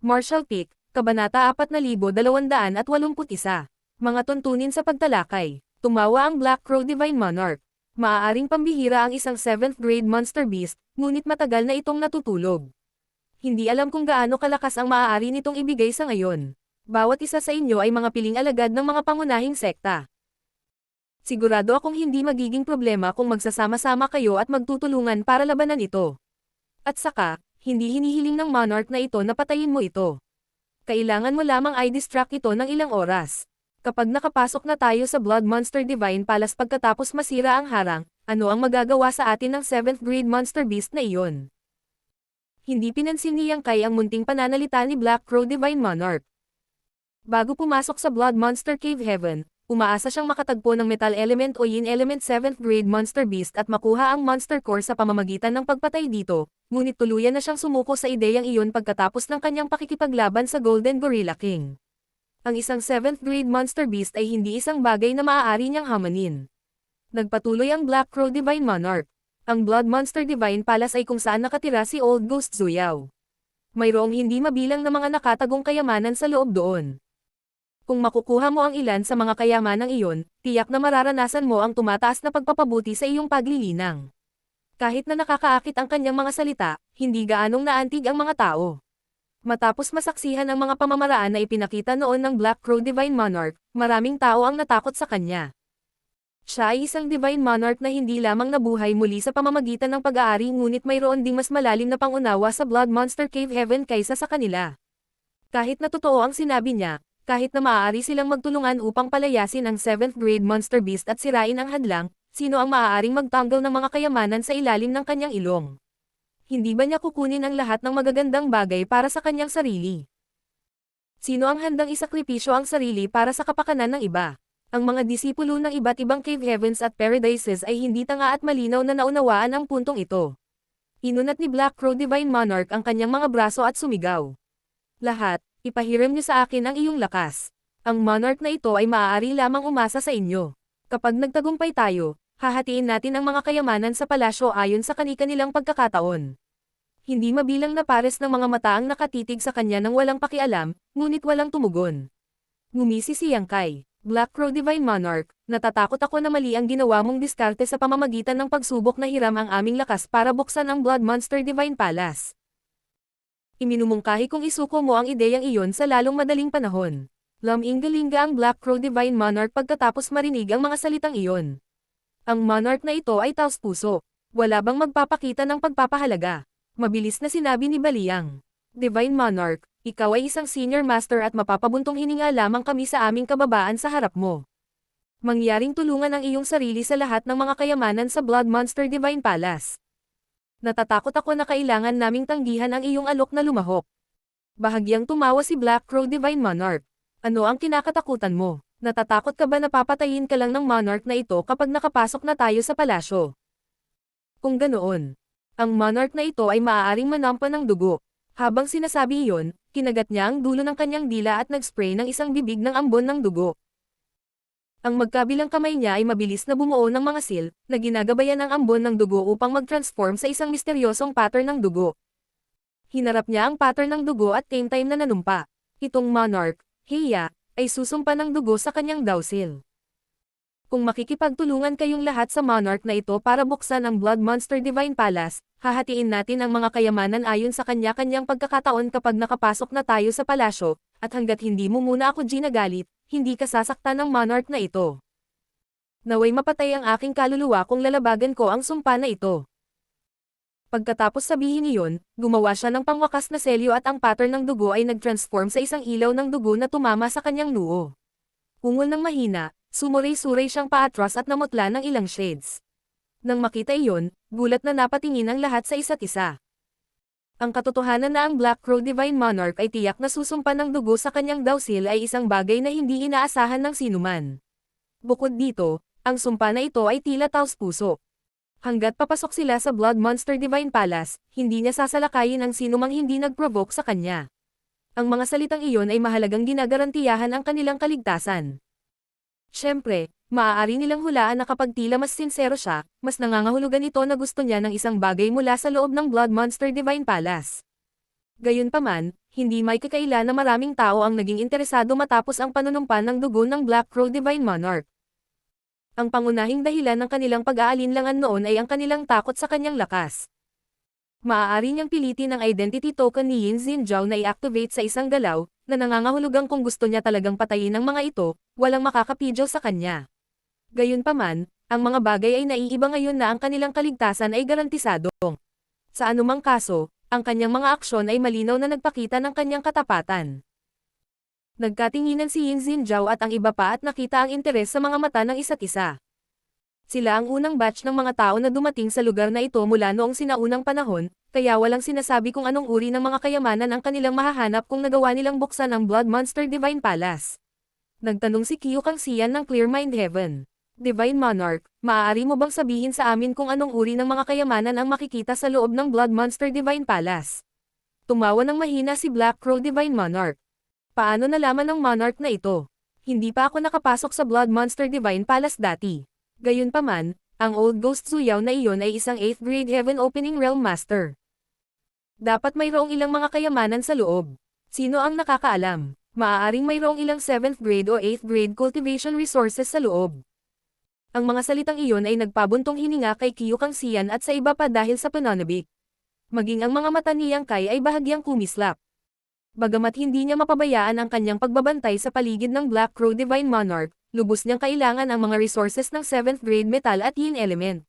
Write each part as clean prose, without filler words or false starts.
Marshall Peak, Kabanata 4281. Mga tuntunin sa pagtalakay. Tumawa ang Black Crow Divine Monarch. Maaaring pambihira ang isang 7th grade monster beast, ngunit matagal na itong natutulog. Hindi alam kung gaano kalakas ang maaari nitong ibigay sa ngayon. Bawat isa sa inyo ay mga piling alagad ng mga pangunahing sekta. Sigurado akong hindi magiging problema kung magsasama-sama kayo at magtutulungan para labanan ito. At saka, hindi hinihiling ng monarch na ito na patayin mo ito. Kailangan mo lamang ay distract ito ng ilang oras. Kapag nakapasok na tayo sa Blood Monster Divine Palace pagkatapos masira ang harang, ano ang magagawa sa atin ng 7th grade monster beast na iyon? Hindi pinansin ni Yang Kai ang munting pananalita ni Black Crow Divine Monarch. Bago pumasok sa Blood Monster Cave Heaven, umaasa siyang makatagpo ng Metal Element o Yin Element 7th grade monster beast at makuha ang Monster Core sa pamamagitan ng pagpatay dito, ngunit tuluyan na siyang sumuko sa ideyang iyon pagkatapos ng kanyang pakikipaglaban sa Golden Gorilla King. Ang isang 7th grade monster beast ay hindi isang bagay na maaari niyang hamanin. Nagpatuloy ang Black Crow Divine Monarch. Ang Blood Monster Divine Palace ay kung saan nakatira si Old Ghost Zuyao. Mayroong hindi mabilang na mga nakatagong kayamanan sa loob doon. Kung makukuha mo ang ilan sa mga kayamanang iyon, tiyak na mararanasan mo ang tumataas na pagpapabuti sa iyong paglilinang. Kahit na nakakaakit ang kanyang mga salita, hindi gaanong naantig ang mga tao. Matapos masaksihan ang mga pamamaraan na ipinakita noon ng Black Crow Divine Monarch, maraming tao ang natakot sa kanya. Siya ay isang Divine Monarch na hindi lamang nabuhay muli sa pamamagitan ng pag-aari ngunit mayroon ding mas malalim na pangunawa sa Blood Monster Cave Heaven kaysa sa kanila. Kahit na totoo ang sinabi niya, kahit na maaari silang magtulungan upang palayasin ang 7th grade monster beast at sirain ang hadlang, sino ang maaaring magtanggal ng mga kayamanan sa ilalim ng kanyang ilong? Hindi ba niya kukunin ang lahat ng magagandang bagay para sa kanyang sarili? Sino ang handang isakripisyo ang sarili para sa kapakanan ng iba? Ang mga disipulo ng iba't ibang cave heavens at paradises ay hindi tanga at malinaw na naunawaan ang puntong ito. Inunat ni Black Crow Divine Monarch ang kanyang mga braso at sumigaw. Lahat, ipahiram niyo sa akin ang iyong lakas. Ang monarch na ito ay maaari lamang umasa sa inyo. Kapag nagtagumpay tayo, hahatiin natin ang mga kayamanan sa palasyo ayon sa kani-kanilang pagkakataon. Hindi mabilang na pares ng mga mata ang nakatitig sa kanya nang walang pakialam, ngunit walang tumugon. Ngumisi si Yang Kai. Black Crow Divine Monarch, natatakot ako na mali ang ginawa mong diskarte sa pamamagitan ng pagsubok na hiram ang aming lakas para buksan ang Blood Monster Divine Palace. Iminumungkahi kong isuko mo ang ideyang iyon sa lalong madaling panahon. Laminggalinga ang Black Crow Divine Monarch pagkatapos marinig ang mga salitang iyon. Ang monarch na ito ay taos-puso. Wala bang magpapakita ng pagpapahalaga? Mabilis na sinabi ni Baliang. Divine Monarch, ikaw ay isang senior master at mapapabuntong hininga lamang kami sa aming kababaan sa harap mo. Mangyaring tulungan ang iyong sarili sa lahat ng mga kayamanan sa Blood Monster Divine Palace. Natatakot ako na kailangan naming tanggihan ang iyong alok na lumahok. Bahagyang tumawa si Black Crow Divine Monarch. Ano ang kinakatakutan mo? Natatakot ka ba na papatayin ka lang ng monarch na ito kapag nakapasok na tayo sa palasyo? Kung ganoon, ang monarch na ito ay maaaring manampa ng dugo. Habang sinasabi iyon, kinagat niya ang dulo ng kanyang dila at nag-spray ng isang bibig ng ambon ng dugo. Ang magkabilang kamay niya ay mabilis na bumuo ng mga seal, na ginagabayan ang ambon ng dugo upang mag-transform sa isang misteryosong pattern ng dugo. Hinarap niya ang pattern ng dugo at same time na nanumpa. Itong monarch, Heya, ay susumpa ng dugo sa kanyang dowsil. Kung makikipagtulungan kayong lahat sa monarch na ito para buksan ang Blood Monster Divine Palace, hahatiin natin ang mga kayamanan ayon sa kanya-kanyang pagkakataon kapag nakapasok na tayo sa palasyo, at hanggat hindi mo muna ako ginagalit, hindi ka sasaktan ng monarch na ito. Naway mapatay ang aking kaluluwa kung lalabagan ko ang sumpa na ito. Pagkatapos sabihin iyon, gumawa siya ng pangwakas na selyo at ang pattern ng dugo ay nag-transform sa isang ilaw ng dugo na tumama sa kanyang noo. Ungol ng mahina, sumuray-suray siyang paatras at namutla ng ilang shades. Nang makita iyon, gulat na napatingin ang lahat sa isa't isa. Ang katotohanan na ang Black Crow Divine Monarch ay tiyak na susumpa ng dugo sa kanyang dowsil ay isang bagay na hindi inaasahan ng sinuman. Bukod dito, ang sumpa na ito ay tila taos-puso. Hanggat papasok sila sa Blood Monster Divine Palace, hindi niya sasalakayin ang sinumang hindi nag-provoke sa kanya. Ang mga salitang iyon ay mahalagang ginagarantiyahan ang kanilang kaligtasan. Siyempre, maaari nilang hulaan na kapag tila mas sinsero siya, mas nangangahulugan ito na gusto niya ng isang bagay mula sa loob ng Blood Monster Divine Palace. Gayunpaman, Hindi may kakaila na maraming tao ang naging interesado matapos ang panunumpan ng dugo ng Black Crow Divine Monarch. Ang pangunahing dahilan ng kanilang pag-aalinlangan noon ay ang kanilang takot sa kanyang lakas. Maaari niyang pilitin ang identity token ni Yin Xinjiao na i-activate sa isang galaw, na nangangahulugang kung gusto niya talagang patayin ang mga ito, walang makakapidyo sa kanya. Gayunpaman, ang mga bagay ay naiiba ngayon na ang kanilang kaligtasan ay garantisado. Sa anumang kaso, ang kanyang mga aksyon ay malinaw na nagpakita ng kanyang katapatan. Nagkatinginan si Yin Xinjiao at ang iba pa at nakita ang interes sa mga mata ng isa't isa. Sila ang unang batch ng mga tao na dumating sa lugar na ito mula noong sinaunang panahon, kaya walang sinasabi kung anong uri ng mga kayamanan ang kanilang mahahanap kung nagawa nilang buksan ang Blood Monster Divine Palace. Nagtanong si Qiu Kangxian ng Clear Mind Heaven. Divine Monarch, maaari mo bang sabihin sa amin kung anong uri ng mga kayamanan ang makikita sa loob ng Blood Monster Divine Palace? Tumawa ng mahina si Black Crow Divine Monarch. Paano nalaman ng Monarch na ito? Hindi pa ako nakapasok sa Blood Monster Divine Palace dati. Gayunpaman, ang Old Ghost Zuyao na iyon ay isang 8th grade Heaven Opening Realm Master. Dapat mayroong ilang mga kayamanan sa loob. Sino ang nakakaalam? Maaaring mayroong ilang 7th grade o 8th grade cultivation resources sa loob. Ang mga salitang iyon ay nagpabuntong hininga kay Qiu Kangxian at sa iba pa dahil sa pananabik. Maging ang mga mata ni Yang Kai ay bahagyang kumislap. Bagamat hindi niya mapabayaan ang kanyang pagbabantay sa paligid ng Black Crow Divine Monarch, lubos niyang kailangan ang mga resources ng 7th grade metal at yin element.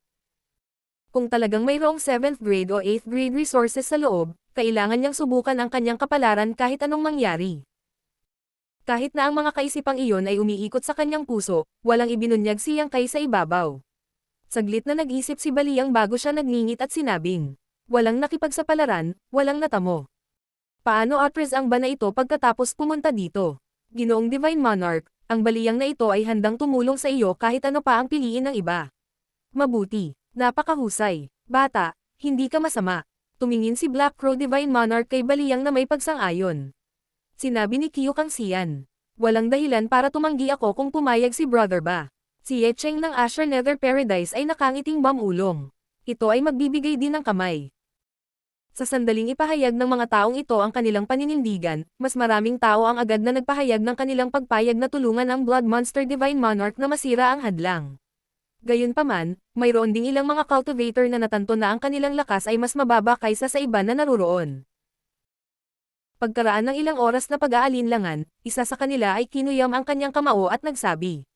Kung talagang mayroong 7th grade o 8th grade resources sa loob, kailangan niyang subukan ang kanyang kapalaran kahit anong mangyari. Kahit na ang mga kaisipang iyon ay umiikot sa kanyang puso, walang ibinunyag si Yang Kai sa ibabaw. Saglit na nag-isip si Baliang bago siya nagngingit at sinabing, walang nakipagsapalaran, walang natamo. Paano atres ang ba na ito pagkatapos pumunta dito? Ginoong Divine Monarch, ang baliyang na ito ay handang tumulong sa iyo kahit ano pa ang piliin ng iba. Mabuti, napakahusay, bata, hindi ka masama. Tumingin si Black Crow Divine Monarch kay baliyang na may pagsang-ayon. Sinabi ni Qiu Kangxian, walang dahilan para tumanggi ako kung pumayag si brother ba. Si Ye Cheng ng Asher Nether Paradise ay nakangiting bamulong. Ito ay magbibigay din ng kamay. Sa sandaling ipahayag ng mga taong ito ang kanilang paninindigan, mas maraming tao ang agad na nagpahayag ng kanilang pagpayag na tulungan ang Blood Monster Divine Monarch na masira ang hadlang. Gayunpaman, mayroon ding ilang mga cultivator na natanto na ang kanilang lakas ay mas mababa kaysa sa iba na naruroon. Pagkaraan ng ilang oras na pag-aalinlangan, isa sa kanila ay kinuyam ang kanyang kamao at nagsabi,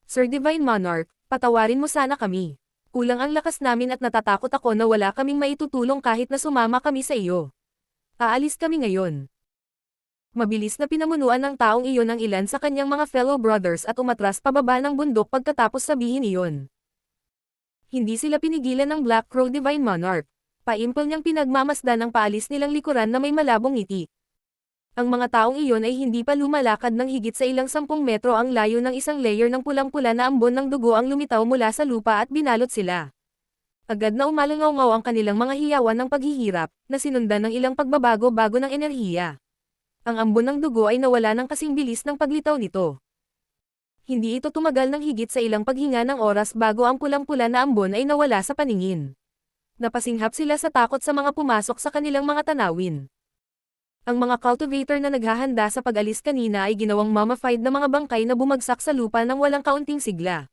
Sir Divine Monarch, patawarin mo sana kami. Kulang ang lakas namin at natatakot ako na wala kaming maitutulong kahit na sumama kami sa iyo. Aalis kami ngayon. Mabilis na pinamunuan ng taong iyon ang ilan sa kanyang mga fellow brothers at umatras pababa ng bundok pagkatapos sabihin iyon. Hindi sila pinigilan ng Black Crow Divine Monarch. Paimpol niyang pinagmamasdan ang paalis nilang likuran na may malabong ngiti. Ang mga taong iyon ay hindi pa lumalakad ng higit sa ilang 10 metro ang layo ng isang layer ng pulang-pula na ambon ng dugo ang lumitaw mula sa lupa at binalot sila. Agad na umalangaw-ngaw ang kanilang mga hiyawan ng paghihirap, na sinundan ng ilang pagbabago-bago ng enerhiya. Ang ambon ng dugo ay nawala ng kasing bilis ng paglitaw nito. Hindi ito tumagal ng higit sa ilang paghinga ng oras bago ang pulang-pula na ambon ay nawala sa paningin. Napasinghap sila sa takot sa mga pumasok sa kanilang mga tanawin. Ang mga cultivator na naghahanda sa pag-alis kanina ay ginawang mummified na mga bangkay na bumagsak sa lupa ng walang kaunting sigla.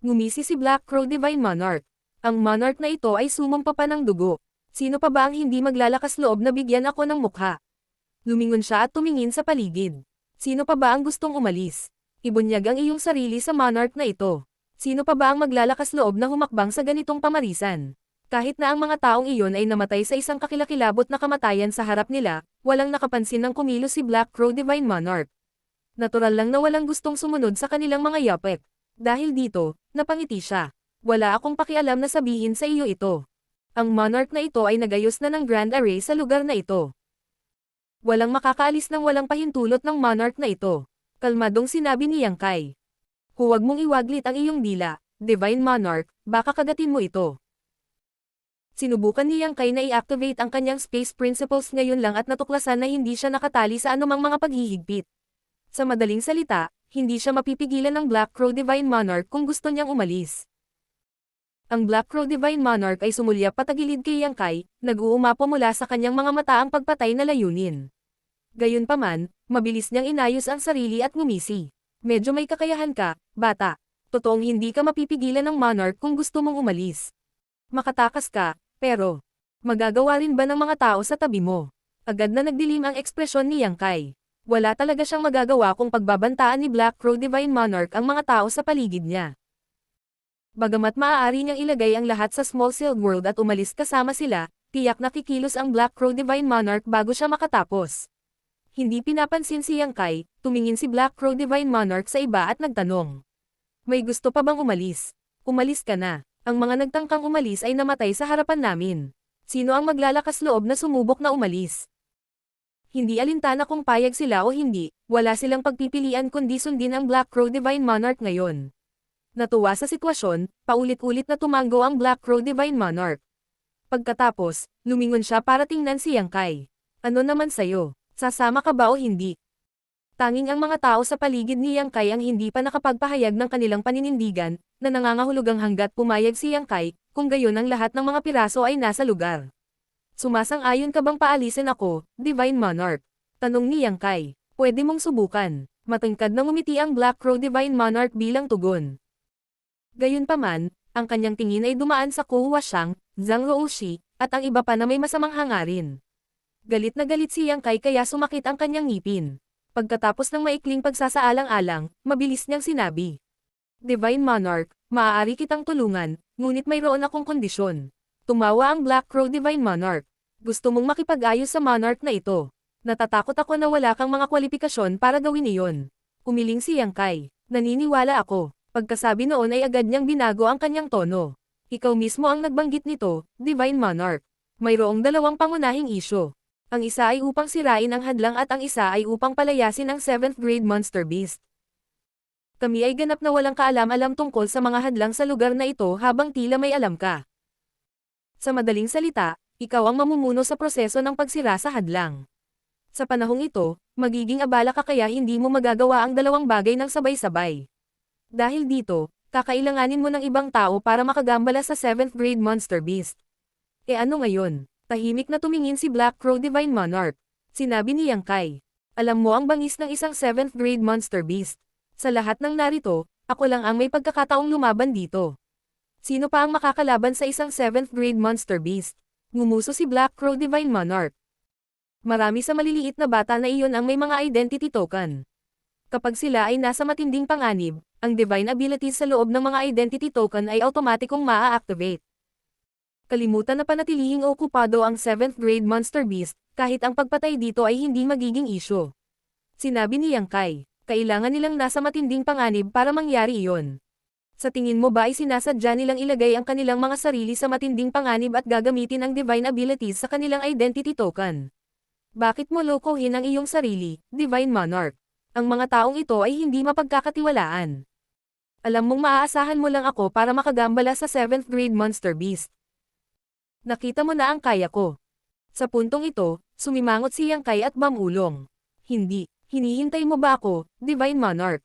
Ngumisi si Black Crow Divine Monarch. Ang monarch na ito ay sumumpa pa ng dugo. Sino pa ba ang hindi maglalakas loob na bigyan ako ng mukha? Lumingon siya at tumingin sa paligid. Sino pa ba ang gustong umalis? Ibunyag ang iyong sarili sa monarch na ito. Sino pa ba ang maglalakas loob na humakbang sa ganitong pamarisan? Kahit na ang mga taong iyon ay namatay sa isang kakilakilabot na kamatayan sa harap nila, walang nakapansin ng kumilos si Black Crow Divine Monarch. Natural lang na walang gustong sumunod sa kanilang mga yapek. Dahil dito, napangiti siya. Wala akong pakialam na sabihin sa iyo ito. Ang monarch na ito ay nagayos na ng grand array sa lugar na ito. Walang makakaalis ng walang pahintulot ng monarch na ito. Kalmadong sinabi ni Yang Kai. Huwag mong iwaglit ang iyong dila, Divine Monarch, baka kagatin mo ito. Sinubukan ni Yang Kai na i-activate ang kanyang space principles ngayon lang at natuklasan na hindi siya nakatali sa anumang mga paghihigpit. Sa madaling salita, hindi siya mapipigilan ng Black Crow Divine Monarch kung gusto niyang umalis. Ang Black Crow Divine Monarch ay sumulyap patagilid kay Yang Kai, nag-uumapo mula sa kanyang mga mata ang pagpatay na layunin. Gayunpaman, mabilis niyang inayos ang sarili at ngumisi. Medyo may kakayahan ka, bata. Totoong hindi ka mapipigilan ng Monarch kung gusto mong umalis. Makatakas ka, pero magagawa rin ba ng mga tao sa tabi mo? Agad na nagdilim ang ekspresyon ni Yang Kai. Wala talaga siyang magagawa kung pagbabantaan ni Black Crow Divine Monarch ang mga tao sa paligid niya. Bagamat maaari niyang ilagay ang lahat sa Small Sealed World at umalis kasama sila, tiyak na kikilos ang Black Crow Divine Monarch bago siya makatapos. Hindi pinapansin si Yang Kai, tumingin si Black Crow Divine Monarch sa iba at nagtanong. May gusto pa bang umalis? Umalis ka na. Ang mga nagtangkang umalis ay namatay sa harapan namin. Sino ang maglalakas loob na sumubok na umalis? Hindi alintana kung payag sila o hindi, wala silang pagpipilian kundi sundin ang Black Crow Divine Monarch ngayon. Natuwa sa sitwasyon, paulit-ulit na tumango ang Black Crow Divine Monarch. Pagkatapos, lumingon siya para tingnan si Yang Kai. Ano naman sayo? Sasama ka ba o hindi? Tanging ang mga tao sa paligid ni Yang Kai ang hindi pa nakapagpahayag ng kanilang paninindigan, na nangangahulugang hanggat pumayag si Yang Kai, kung gayon ang lahat ng mga piraso ay nasa lugar. Sumasang-ayon ka bang paalisin ako, Divine Monarch? Tanong ni Yang Kai. Pwede mong subukan. Matangkad na ngumiti ang Black Crow Divine Monarch bilang tugon. Gayunpaman, ang kanyang tingin ay dumaan sa Ku Huashang, Zhang Roushi, at ang iba pa na may masamang hangarin. Galit na galit si Yang Kai kaya sumakit ang kanyang ngipin. Pagkatapos ng maikling pagsasaalang-alang, mabilis niyang sinabi. Divine Monarch, maaari kitang tulungan, ngunit mayroon akong kondisyon. Tumawa ang Black Crow Divine Monarch. Gusto mong makipag-ayos sa Monarch na ito. Natatakot ako na wala kang mga kwalifikasyon para gawin iyon. Umiling si Yang Kai. Naniniwala ako. Pagkasabi noon ay agad niyang binago ang kanyang tono. Ikaw mismo ang nagbanggit nito, Divine Monarch. Mayroong dalawang pangunahing isyu. Ang isa ay upang sirain ang hadlang at ang isa ay upang palayasin ang 7th grade monster beast. Kami ay ganap na walang kaalam-alam tungkol sa mga hadlang sa lugar na ito habang tila may alam ka. Sa madaling salita, ikaw ang mamumuno sa proseso ng pagsira sa hadlang. Sa panahong ito, magiging abala ka kaya hindi mo magagawa ang dalawang bagay ng sabay-sabay. Dahil dito, kakailanganin mo ng ibang tao para makagambala sa 7th grade monster beast. E ano ngayon? Tahimik na tumingin si Black Crow Divine Monarch. Sinabi ni Yang Kai. Alam mo ang bangis ng isang 7th grade monster beast. Sa lahat ng narito, ako lang ang may pagkakataong lumaban dito. Sino pa ang makakalaban sa isang 7th grade monster beast? Ngumuso si Black Crow Divine Monarch. Marami sa maliliit na bata na iyon ang may mga identity token. Kapag sila ay nasa matinding panganib, ang divine abilities sa loob ng mga identity token ay automatikong maa-activate. Kalimutan na panatilihing okupado ang 7th grade monster beast, kahit ang pagpatay dito ay hindi magiging isyu. Sinabi ni Yang Kai, kailangan nilang nasa matinding panganib para mangyari iyon. Sa tingin mo ba ay sinasadya nilang ilagay ang kanilang mga sarili sa matinding panganib at gagamitin ang divine abilities sa kanilang identity token? Bakit mo lokohin ang iyong sarili, Divine Monarch? Ang mga taong ito ay hindi mapagkakatiwalaan. Alam mong maaasahan mo lang ako para makagambala sa 7th grade monster beast. Nakita mo na ang kaya ko. Sa puntong ito, sumimangot si Yang Kai at mamulong. Hindi, hinihintay mo ba ako, Divine Monarch?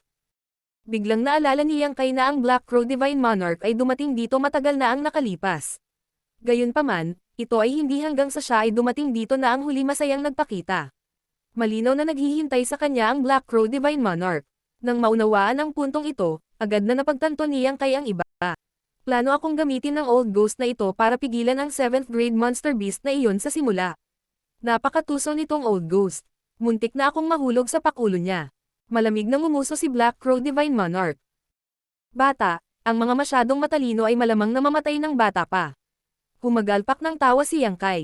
Biglang naalala ni Yang Kai na ang Black Crow Divine Monarch ay dumating dito matagal na ang nakalipas. Gayunpaman, ito ay hindi hanggang sa siya ay dumating dito na ang huli masayang nagpakita. Malinaw na naghihintay sa kanya ang Black Crow Divine Monarch. Nang maunawaan ang puntong ito, agad na napagtanto ni Yang Kai ang iba. Plano akong gamitin ng Old Ghost na ito para pigilan ang 7th grade monster beast na iyon sa simula. Napakatuso nitong Old Ghost. Muntik na akong mahulog sa pakulo niya. Malamig na ngumuso si Black Crow Divine Monarch. Bata, ang mga masyadong matalino ay malamang na mamatay ng bata pa. Humagalpak ng tawa si Yang Kai.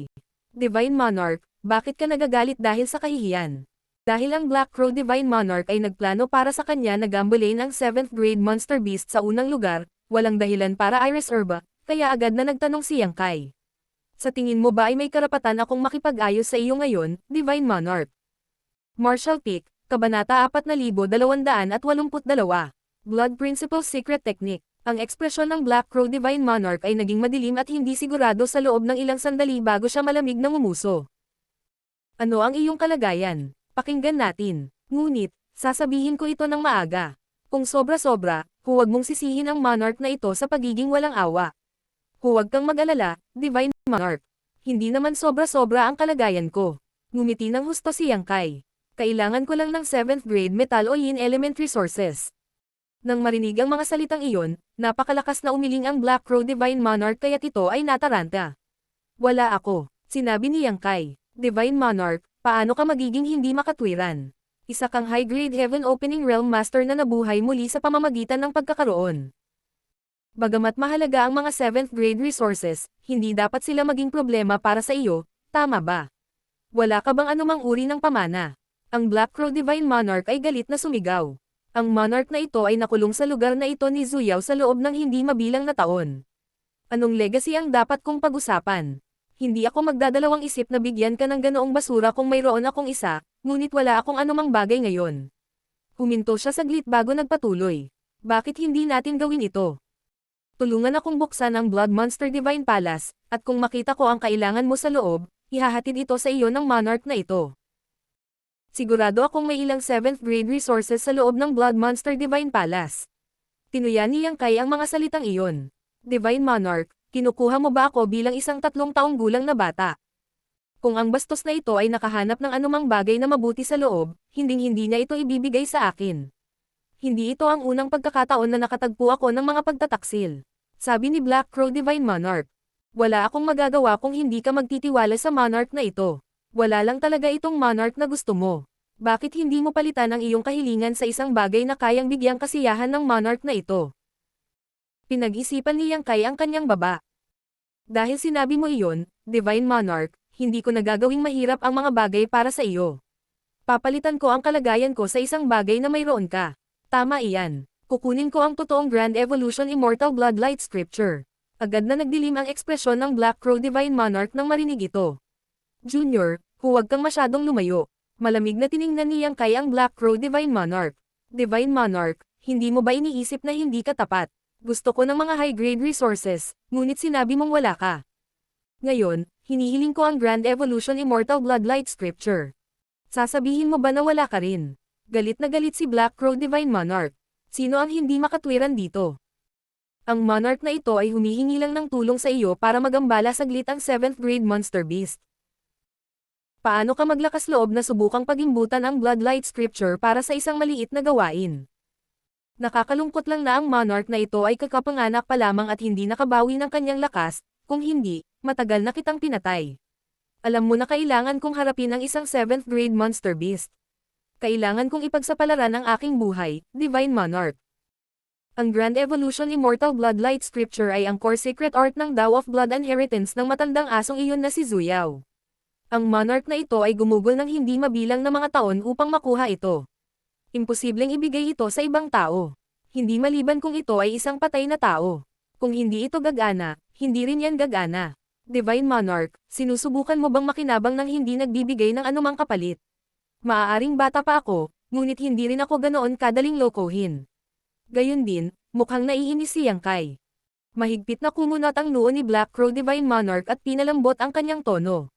Divine Monarch, bakit ka nagagalit dahil sa kahihiyan? Dahil ang Black Crow Divine Monarch ay nagplano para sa kanya na gambulain ang 7th grade monster beast sa unang lugar, walang dahilan para Iris Urba, kaya agad na nagtanong si Yang Kai. Sa tingin mo ba ay may karapatan akong makipag-ayos sa iyo ngayon, Divine Monarch? Martial Peak, Kabanata 4282, Blood Principles Secret Technique. Ang ekspresyon ng Black Crow Divine Monarch ay naging madilim at hindi sigurado sa loob ng ilang sandali bago siya malamig na ngumuso. Ano ang iyong kalagayan? Pakinggan natin. Ngunit, sasabihin ko ito ng maaga. Kung sobra-sobra, huwag mong sisihin ang Monarch na ito sa pagiging walang awa. Huwag kang mag-alala, Divine Monarch. Hindi naman sobra-sobra ang kalagayan ko. Ngumiti ng husto si Yang Kai. Kailangan ko lang ng 7th grade metal o yin element resources. Nang marinig ang mga salitang iyon, napakalakas na umiling ang Black Crow Divine Monarch kaya't ito ay nataranta. Wala ako, sinabi ni Yang Kai. Divine Monarch, paano ka magiging hindi makatwiran? Isa kang high-grade Heaven Opening Realm Master na nabuhay muli sa pamamagitan ng pagkakaroon. Bagamat mahalaga ang mga 7th grade resources, hindi dapat sila maging problema para sa iyo, tama ba? Wala ka bang anumang uri ng pamana? Ang Black Crow Divine Monarch ay galit na sumigaw. Ang monarch na ito ay nakulong sa lugar na ito ni Zuyao sa loob ng hindi mabilang na taon. Anong legacy ang dapat kong pag-usapan? Hindi ako magdadalawang isip na bigyan ka ng ganoong basura kung mayroon akong isa, ngunit wala akong anumang bagay ngayon. Huminto siya saglit bago nagpatuloy. Bakit hindi natin gawin ito? Tulungan akong buksan ang Blood Monster Divine Palace, at kung makita ko ang kailangan mo sa loob, ihahatid ito sa iyo ng monarch na ito. Sigurado akong may ilang 7th grade resources sa loob ng Blood Monster Divine Palace. Tinuyan ni Yang Kai ang mga salitang iyon. Divine Monarch, kinukuha mo ba ako bilang isang 3 taong gulang na bata? Kung ang bastos na ito ay nakahanap ng anumang bagay na mabuti sa loob, hinding-hindi niya ito ibibigay sa akin. Hindi ito ang unang pagkakataon na nakatagpo ako ng mga pagtataksil. Sabi ni Black Crow Divine Monarch. Wala akong magagawa kung hindi ka magtitiwala sa monarch na ito. Wala lang talaga itong monarch na gusto mo. Bakit hindi mo palitan ang iyong kahilingan sa isang bagay na kayang bigyang kasiyahan ng monarch na ito? Pinag-isipan ni Yang Kai ang kanyang baba. Dahil sinabi mo iyon, Divine Monarch, hindi ko nagagawing mahirap ang mga bagay para sa iyo. Papalitan ko ang kalagayan ko sa isang bagay na mayroon ka. Tama iyan. Kukunin ko ang totoong Grand Evolution Immortal Bloodlight Scripture. Agad na nagdilim ang ekspresyon ng Black Crow Divine Monarch nang marinig ito. Junior, huwag kang masyadong lumayo. Malamig na tiningnan ni Yang Kai ang Black Crow Divine Monarch. Divine Monarch, hindi mo ba iniisip na hindi ka tapat? Gusto ko ng mga high-grade resources, ngunit sinabi mong wala ka. Ngayon, hinihiling ko ang Grand Evolution Immortal Bloodlight Scripture. Sasabihin mo ba na wala ka rin? Galit na galit si Black Crow Divine Monarch. Sino ang hindi makatwiran dito? Ang monarch na ito ay humihingi lang ng tulong sa iyo para magambala saglit ang 7th grade monster beast. Paano ka maglakas loob na subukang pagimbutan ang Bloodlight Scripture para sa isang maliit na gawain? Nakakalungkot lang na ang monarch na ito ay kakapanganak pa lamang at hindi nakabawi ng kanyang lakas, kung hindi, matagal na kitang pinatay. Alam mo na kailangan kong harapin ang isang 7th grade monster beast. Kailangan kong ipagsapalaran ang aking buhay, Divine Monarch. Ang Grand Evolution Immortal Bloodlight Scripture ay ang core secret art ng Tao of Blood Inheritance ng matandang asong iyon na si Zuyao. Ang monarch na ito ay gumugol ng hindi mabilang na mga taon upang makuha ito. Imposibleng ibigay ito sa ibang tao. Hindi maliban kung ito ay isang patay na tao. Kung hindi ito gagana, hindi rin yan gagana. Divine Monarch, sinusubukan mo bang makinabang ng hindi nagbibigay ng anumang kapalit? Maaaring bata pa ako, ngunit hindi rin ako ganoon kadaling lokohin. Gayun din, mukhang naiinis si Yang Kai. Mahigpit na kumunot ang noo ni Black Crow Divine Monarch at pinalambot ang kanyang tono.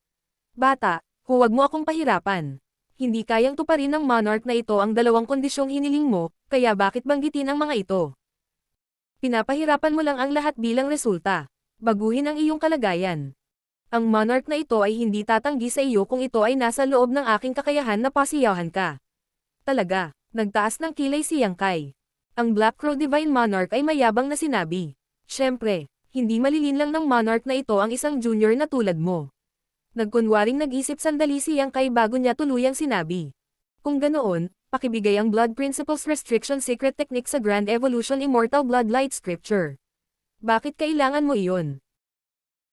Bata, huwag mo akong pahirapan. Hindi kayang tuparin ng monarch na ito ang dalawang kondisyong hiniling mo, kaya bakit banggitin ang mga ito? Pinapahirapan mo lang ang lahat bilang resulta. Baguhin ang iyong kalagayan. Ang monarch na ito ay hindi tatanggi sa iyo kung ito ay nasa loob ng aking kakayahan na pasiyahan ka. Talaga, nagtaas ng kilay si Yang Kai. Ang Black Crow Divine Monarch ay mayabang na sinabi. Siyempre, hindi malilin lang ng monarch na ito ang isang junior na tulad mo. Nagkunwaring nag-isip sandali si Yang Kai bago niya tuluyang sinabi. Kung ganoon, pakibigay ang Blood Principles Restriction Secret Technique sa Grand Evolution Immortal Bloodlight Scripture. Bakit kailangan mo iyon?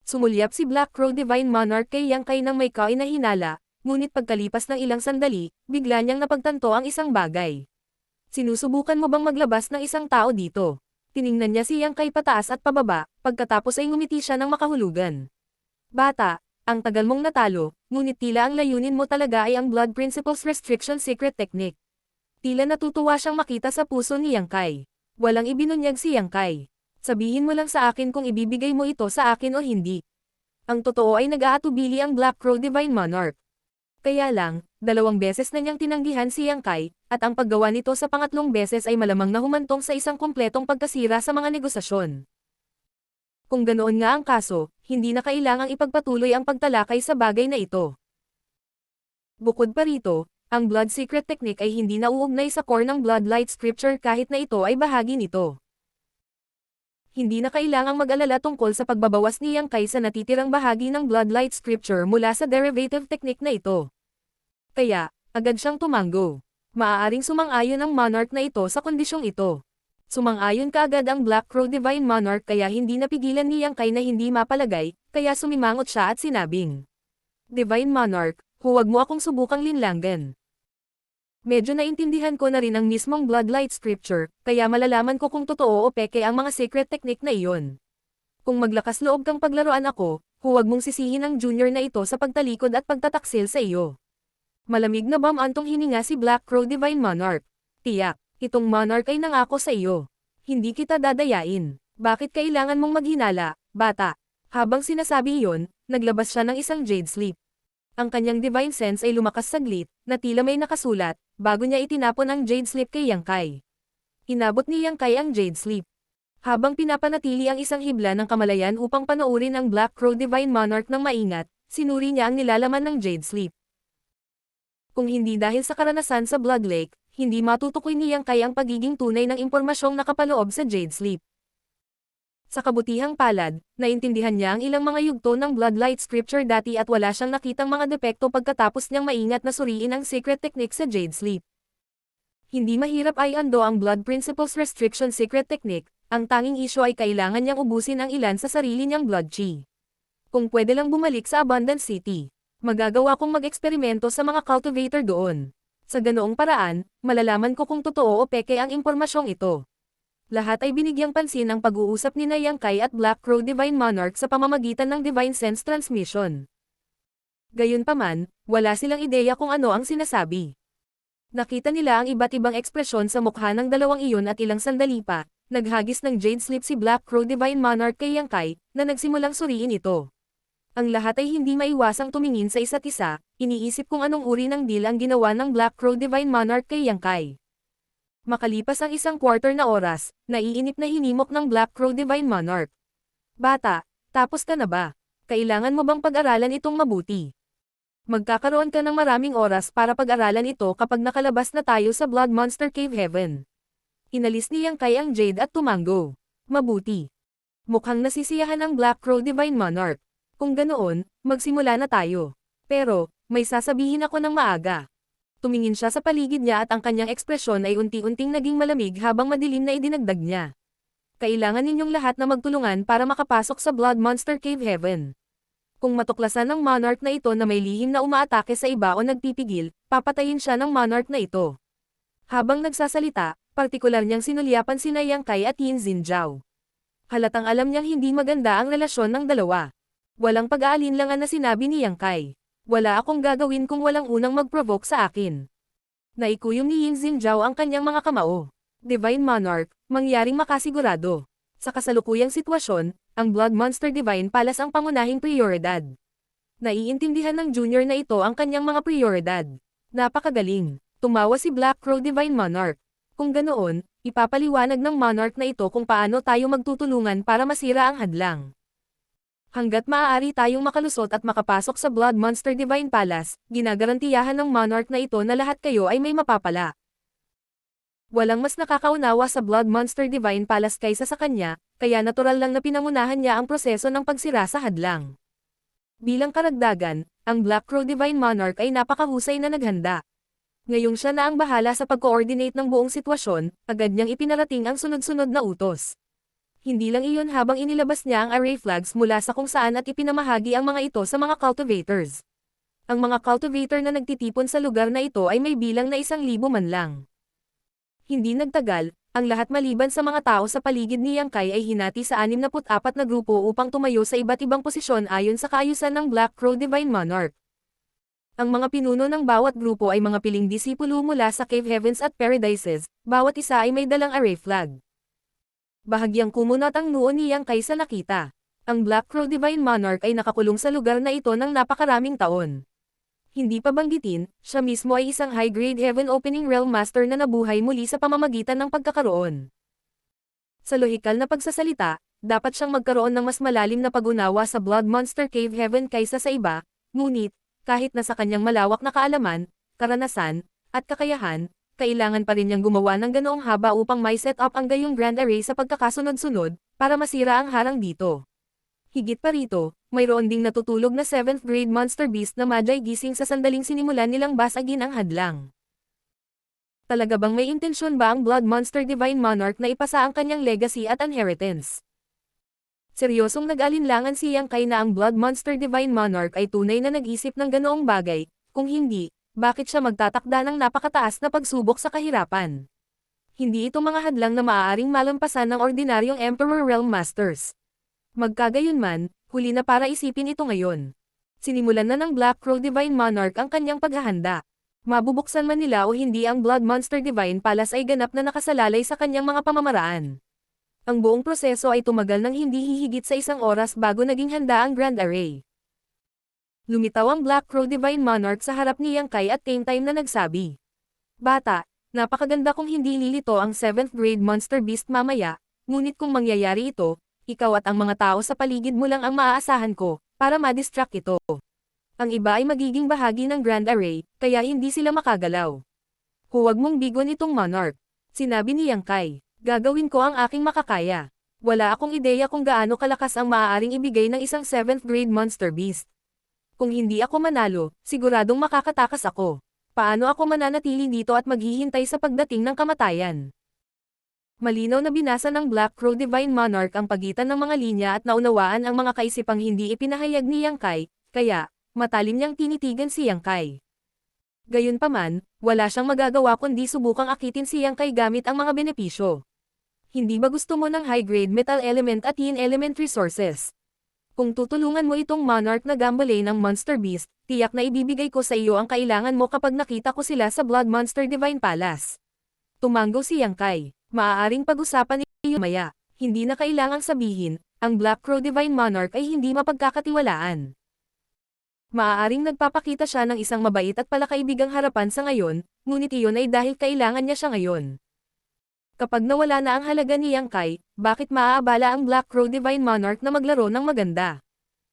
Sumulyap si Black Crow Divine Monarch kay Yang Kai nang may kainahinala, ngunit pagkalipas ng ilang sandali, bigla niyang napagtanto ang isang bagay. Sinusubukan mo bang maglabas ng isang tao dito? Tiningnan niya si Yang Kai pataas at pababa, pagkatapos ay ngumiti siya ng makahulugan. Bata, ang tagal mong natalo, ngunit tila ang layunin mo talaga ay ang Blood Principles Restriction Secret Technique. Tila natutuwa siyang makita sa puso ni Yang Kai. Walang ibinunyag si Yang Kai. Sabihin mo lang sa akin kung ibibigay mo ito sa akin o hindi. Ang totoo ay nag-aatubili ang Black Crow Divine Monarch. Kaya lang, 2 beses na niyang tinanggihan si Yang Kai, at ang paggawa nito sa pangatlong beses ay malamang na humantong sa isang kumpletong pagkasira sa mga negosasyon. Kung ganoon nga ang kaso, hindi na kailangang ipagpatuloy ang pagtalakay sa bagay na ito. Bukod pa rito, Ang Blood Secret Technique ay hindi nauugnay sa core ng Bloodlight Scripture kahit na ito ay bahagi nito. Hindi na kailangang mag-alala tungkol sa pagbabawas ni Yang Kai sa natitirang bahagi ng Bloodlight Scripture mula sa derivative technique na ito. Kaya, agad siyang tumango. Maaaring sumang-ayon ang Monarch na ito sa kondisyong ito. Sumang-ayon kaagad ang Black Crow Divine Monarch kaya hindi napigilan ni Yang Kai na hindi mapalagay, kaya sumimangot siya at sinabing, Divine Monarch, huwag mo akong subukang linlanggan. Medyo naintindihan ko na rin ang mismong Bloodlight Scripture, kaya malalaman ko kung totoo o peke ang mga secret technique na iyon. Kung maglakas loob kang paglaruan ako, huwag mong sisihin ang junior na ito sa pagtalikod at pagtataksil sa iyo. Malamig na bamantong hininga si Black Crow Divine Monarch. Tiyak, itong Monarch ay nangako sa iyo. Hindi kita dadayain. Bakit kailangan mong maghinala, bata? Habang sinasabi iyon, naglabas siya ng isang Jade Sleep. Ang kanyang Divine Sense ay lumakas saglit, na tila may nakasulat, bago niya itinapon ang Jade Sleep kay Yang Kai. Inabot ni Yang Kai ang Jade Sleep. Habang pinapanatili ang isang hibla ng kamalayan upang panoorin ang Black Crow Divine Monarch ng maingat, sinuri niya ang nilalaman ng Jade Sleep. Kung hindi dahil sa karanasan sa Blood Lake, hindi matutukoy ni Yang Kai ang pagiging tunay ng impormasyong nakapaloob sa Jade Sleep. Sa kabutihang palad, naintindihan niya ang ilang mga yugto ng Bloodlight Scripture dati at wala siyang nakitang mga depekto pagkatapos niyang maingat na suriin ang secret technique sa Jade Sleep. Hindi mahirap ay ando ang Blood Principles Restriction Secret Technique, ang tanging isyo ay kailangan niyang ubusin ang ilan sa sarili niyang Blood Chi. Kung pwede lang bumalik sa Abundant City, magagawa kong mag-eksperimento sa mga cultivator doon. Sa ganoong paraan, malalaman ko kung totoo o peke ang impormasyong ito. Lahat ay binigyang pansin ang pag-uusap ni Yang Kai at Black Crow Divine Monarch sa pamamagitan ng Divine Sense Transmission. Gayunpaman, wala silang ideya kung ano ang sinasabi. Nakita nila ang iba't ibang ekspresyon sa mukha ng dalawang iyon at ilang sandali pa, naghagis ng Jade Sleep si Black Crow Divine Monarch kay Yang Kai, na nagsimulang suriin ito. Ang lahat ay hindi maiwasang tumingin sa isa't isa, iniisip kung anong uri ng deal ang ginawa ng Black Crow Divine Monarch kay Yang Kai. Makalipas ang 1/4 na oras, naiinip na hinimok ng Black Crow Divine Monarch. Bata, tapos ka na ba? Kailangan mo bang pag-aralan itong mabuti? Magkakaroon ka ng maraming oras para pag-aralan ito kapag nakalabas na tayo sa Blood Monster Cave Heaven. Inalis ni Yang Kai ang Jade at tumango. Mabuti. Mukhang nasisiyahan ang Black Crow Divine Monarch. Kung ganoon, magsimula na tayo. Pero, may sasabihin ako ng maaga. Tumingin siya sa paligid niya at ang kanyang ekspresyon ay unti-unting naging malamig habang madilim na idinagdag niya. Kailangan ninyong lahat na magtulungan para makapasok sa Blood Monster Cave Heaven. Kung matuklasan ng Monarch na ito na may lihim na umaatake sa iba o nagpipigil, papatayin siya ng Monarch na ito. Habang nagsasalita, partikular niyang sinulyapan sina Yang Kai at Yin Xinjiao. Halatang alam niyang hindi maganda ang relasyon ng dalawa. Walang pag-aalinlangan na sinabi ni Yang Kai. Wala akong gagawin kung walang unang mag-provoke sa akin. Naikuyom ni Yin Xinjiao ang kanyang mga kamao. Divine Monarch, mangyaring makasigurado. Sa kasalukuyang sitwasyon, ang Blood Monster Divine Palace ang pangunahing prioridad. Naiintindihan ng junior na ito ang kanyang mga prioridad. Napakagaling. Tumawa si Black Crow Divine Monarch. Kung ganoon, ipapaliwanag ng Monarch na ito kung paano tayo magtutulungan para masira ang hadlang. Hanggat maaari tayong makalusot at makapasok sa Blood Monster Divine Palace, ginagarantiyahan ng Monarch na ito na lahat kayo ay may mapapala. Walang mas nakakaunawa sa Blood Monster Divine Palace kaysa sa kanya, kaya natural lang na pinangunahan niya ang proseso ng pagsira sa hadlang. Bilang karagdagan, ang Black Crow Divine Monarch ay napakahusay na naghanda. Ngayong siya na ang bahala sa pag-coordinate ng buong sitwasyon, agad niyang ipinarating ang sunod-sunod na utos. Hindi lang iyon habang inilabas niya ang array flags mula sa kung saan at ipinamahagi ang mga ito sa mga cultivators. Ang mga cultivator na nagtitipon sa lugar na ito ay may bilang na 1,000 man lang. Hindi nagtagal, ang lahat maliban sa mga tao sa paligid ni Yang Kai ay hinati sa 64 na grupo upang tumayo sa iba't ibang posisyon ayon sa kaayusan ng Black Crow Divine Monarch. Ang mga pinuno ng bawat grupo ay mga piling disipulo mula sa Cave Heavens at Paradises, bawat isa ay may dalang array flag. Bahagyang kumunot ang noo ni Yang Kai sa nakita. Ang Black Crow Divine Monarch ay nakakulong sa lugar na ito ng napakaraming taon. Hindi pa banggitin, siya mismo ay isang high-grade Heaven Opening Realm Master na nabuhay muli sa pamamagitan ng pagkakaroon. Sa lohikal na pagsasalita, dapat siyang magkaroon ng mas malalim na pag-unawa sa Blood Monster Cave Heaven kaysa sa iba, ngunit, kahit na sa kanyang malawak na kaalaman, karanasan, at kakayahan, kailangan pa rin niyang gumawa ng ganoong haba upang may set up ang gayong Grand Array sa pagkakasunod-sunod, para masira ang harang dito. Higit pa rito, mayroon ding natutulog na 7th grade monster beast na Magi gising sa sandaling sinimulan nilang basagin ang hadlang. Talaga bang may intensyon ba ang Blood Monster Divine Monarch na ipasa ang kanyang legacy at inheritance? Seryosong nag-alinlangan si Yang Kai na ang Blood Monster Divine Monarch ay tunay na nag-isip ng ganoong bagay, kung hindi, bakit siya magtatakda ng napakataas na pagsubok sa kahirapan? Hindi ito mga hadlang na maaaring malampasan ng ordinaryong Emperor Realm Masters. Magkagayunman, huli na para isipin ito ngayon. Sinimulan na ng Black Crow Divine Monarch ang kanyang paghahanda. Mabubuksan man nila o hindi ang Blood Monster Divine Palace ay ganap na nakasalalay sa kanyang mga pamamaraan. Ang buong proseso ay tumagal ng hindi hihigit sa 1 oras bago naging handa ang Grand Array. Lumitaw ang Black Crow Divine Monarch sa harap ni Yang Kai at same time na nagsabi. Bata, napakaganda kung hindi lilito ang 7th grade monster beast mamaya, ngunit kung mangyayari ito, ikaw at ang mga tao sa paligid mo lang ang maaasahan ko, para ma-distract ito. Ang iba ay magiging bahagi ng Grand Array, kaya hindi sila makagalaw. Huwag mong bigon itong monarch, sinabi ni Yang Kai. Gagawin ko ang aking makakaya. Wala akong ideya kung gaano kalakas ang maaaring ibigay ng isang 7th grade monster beast. Kung hindi ako manalo, siguradong makakatakas ako. Paano ako mananatili dito at maghihintay sa pagdating ng kamatayan? Malinaw na binasa ng Black Crow Divine Monarch ang pagitan ng mga linya at naunawaan ang mga kaisipang hindi ipinahayag ni Yang Kai, kaya, matalim niyang tinitigan si Yang Kai. Gayunpaman, wala siyang magagawa kundi subukang akitin si Yang Kai gamit ang mga benepisyo. Hindi ba gusto mo ng high-grade metal element at yin element resources? Kung tutulungan mo itong monarch na gambale ng monster beast, tiyak na ibibigay ko sa iyo ang kailangan mo kapag nakita ko sila sa Blood Monster Divine Palace. Tumango si Yang Kai. Maaaring pag-usapan niyo maya. Hindi na kailangang sabihin, ang Black Crow Divine Monarch ay hindi mapagkakatiwalaan. Maaaring nagpapakita siya ng isang mabait at palakaibigang harapan sa ngayon, ngunit iyon ay dahil kailangan niya siya ngayon. Kapag nawala na ang halaga ni Yang Kai, bakit maaabala ang Black Crow Divine Monarch na maglaro ng maganda?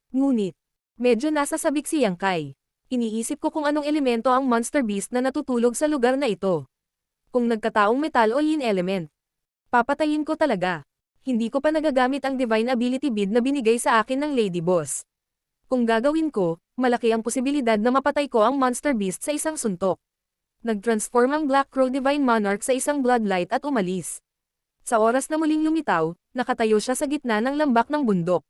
Ngunit, medyo nasasabik si Yang Kai. Iniisip ko kung anong elemento ang monster beast na natutulog sa lugar na ito. Kung nagkataong metal o yin element, papatayin ko talaga. Hindi ko pa nagagamit ang Divine Ability Bead na binigay sa akin ng Lady Boss. Kung gagawin ko, malaki ang posibilidad na mapatay ko ang monster beast sa isang suntok. Nag-transform ang Black Crow Divine Monarch sa isang bloodlight at umalis. Sa oras na muling lumitaw, nakatayo siya sa gitna ng lambak ng bundok.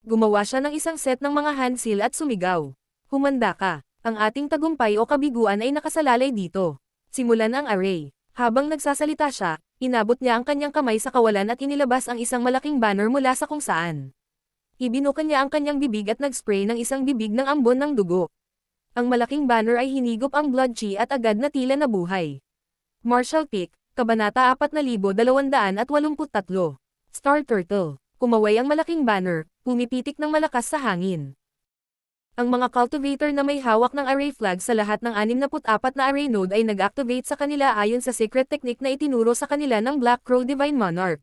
Gumawa siya ng isang set ng mga hand seal at sumigaw. Humanda ka, ang ating tagumpay o kabiguan ay nakasalalay dito. Simulan ang array. Habang nagsasalita siya, inabot niya ang kanyang kamay sa kawalan at inilabas ang isang malaking banner mula sa kung saan. Ibinukan niya ang kanyang bibig at nag-spray ng isang bibig ng ambon ng dugo. Ang malaking banner ay hinigop ang blood chi at agad na tila nabuhay. Martial Peak, Kabanata 4283. Star Turtle. Kumaway ang malaking banner, pumipitik ng malakas sa hangin. Ang mga cultivator na may hawak ng array flag sa lahat ng 64 na array node ay nag-activate sa kanila ayon sa secret technique na itinuro sa kanila ng Black Crow Divine Monarch.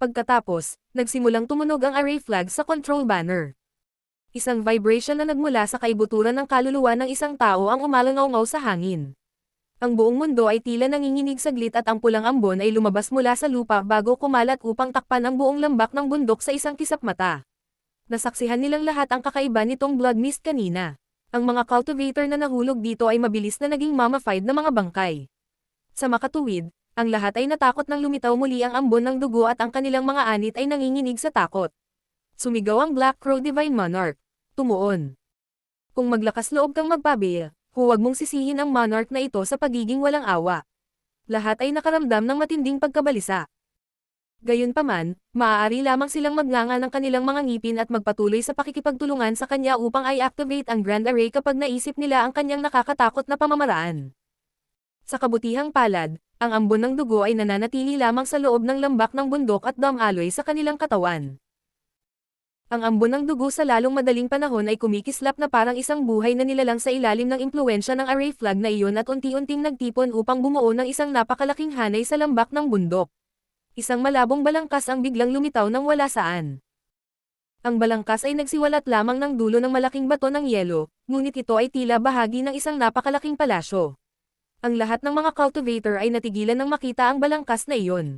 Pagkatapos, nagsimulang tumunog ang array flag sa control banner. Isang vibration na nagmula sa kaibuturan ng kaluluwa ng isang tao ang umalangaw-ngaw sa hangin. Ang buong mundo ay tila nanginginig saglit at ang pulang ambon ay lumabas mula sa lupa bago kumalat upang takpan ang buong lambak ng bundok sa isang kisap mata. Nasaksihan nilang lahat ang kakaiba nitong blood mist kanina. Ang mga cultivator na nahulog dito ay mabilis na naging mummified na mga bangkay. Sa makatuwid, ang lahat ay natakot nang lumitaw muli ang ambon ng dugo at ang kanilang mga anit ay nanginginig sa takot. Sumigaw ang Black Crow Divine Monarch. Tumuon. Kung maglakas loob kang magpabil, huwag mong sisihin ang monarch na ito sa pagiging walang awa. Lahat ay nakaramdam ng matinding pagkabalisa. Gayunpaman, maaari lamang silang magnganga ng kanilang mga ngipin at magpatuloy sa pakikipagtulungan sa kanya upang i-activate ang Grand Array kapag naisip nila ang kanyang nakakatakot na pamamaraan. Sa kabutihang palad, ang ambon ng dugo ay nananatili lamang sa loob ng lambak ng bundok at dumaloy sa kanilang katawan. Ang ambon ng dugo sa lalong madaling panahon ay kumikislap na parang isang buhay na nilalang sa ilalim ng impluwensya ng array flag na iyon at unti-unting nagtipon upang bumuo ng isang napakalaking hanay sa lambak ng bundok. Isang malabong balangkas ang biglang lumitaw nang wala saan. Ang balangkas ay nagsiwalat lamang ng dulo ng malaking bato ng yelo, ngunit ito ay tila bahagi ng isang napakalaking palasyo. Ang lahat ng mga cultivator ay natigilan nang makita ang balangkas na iyon.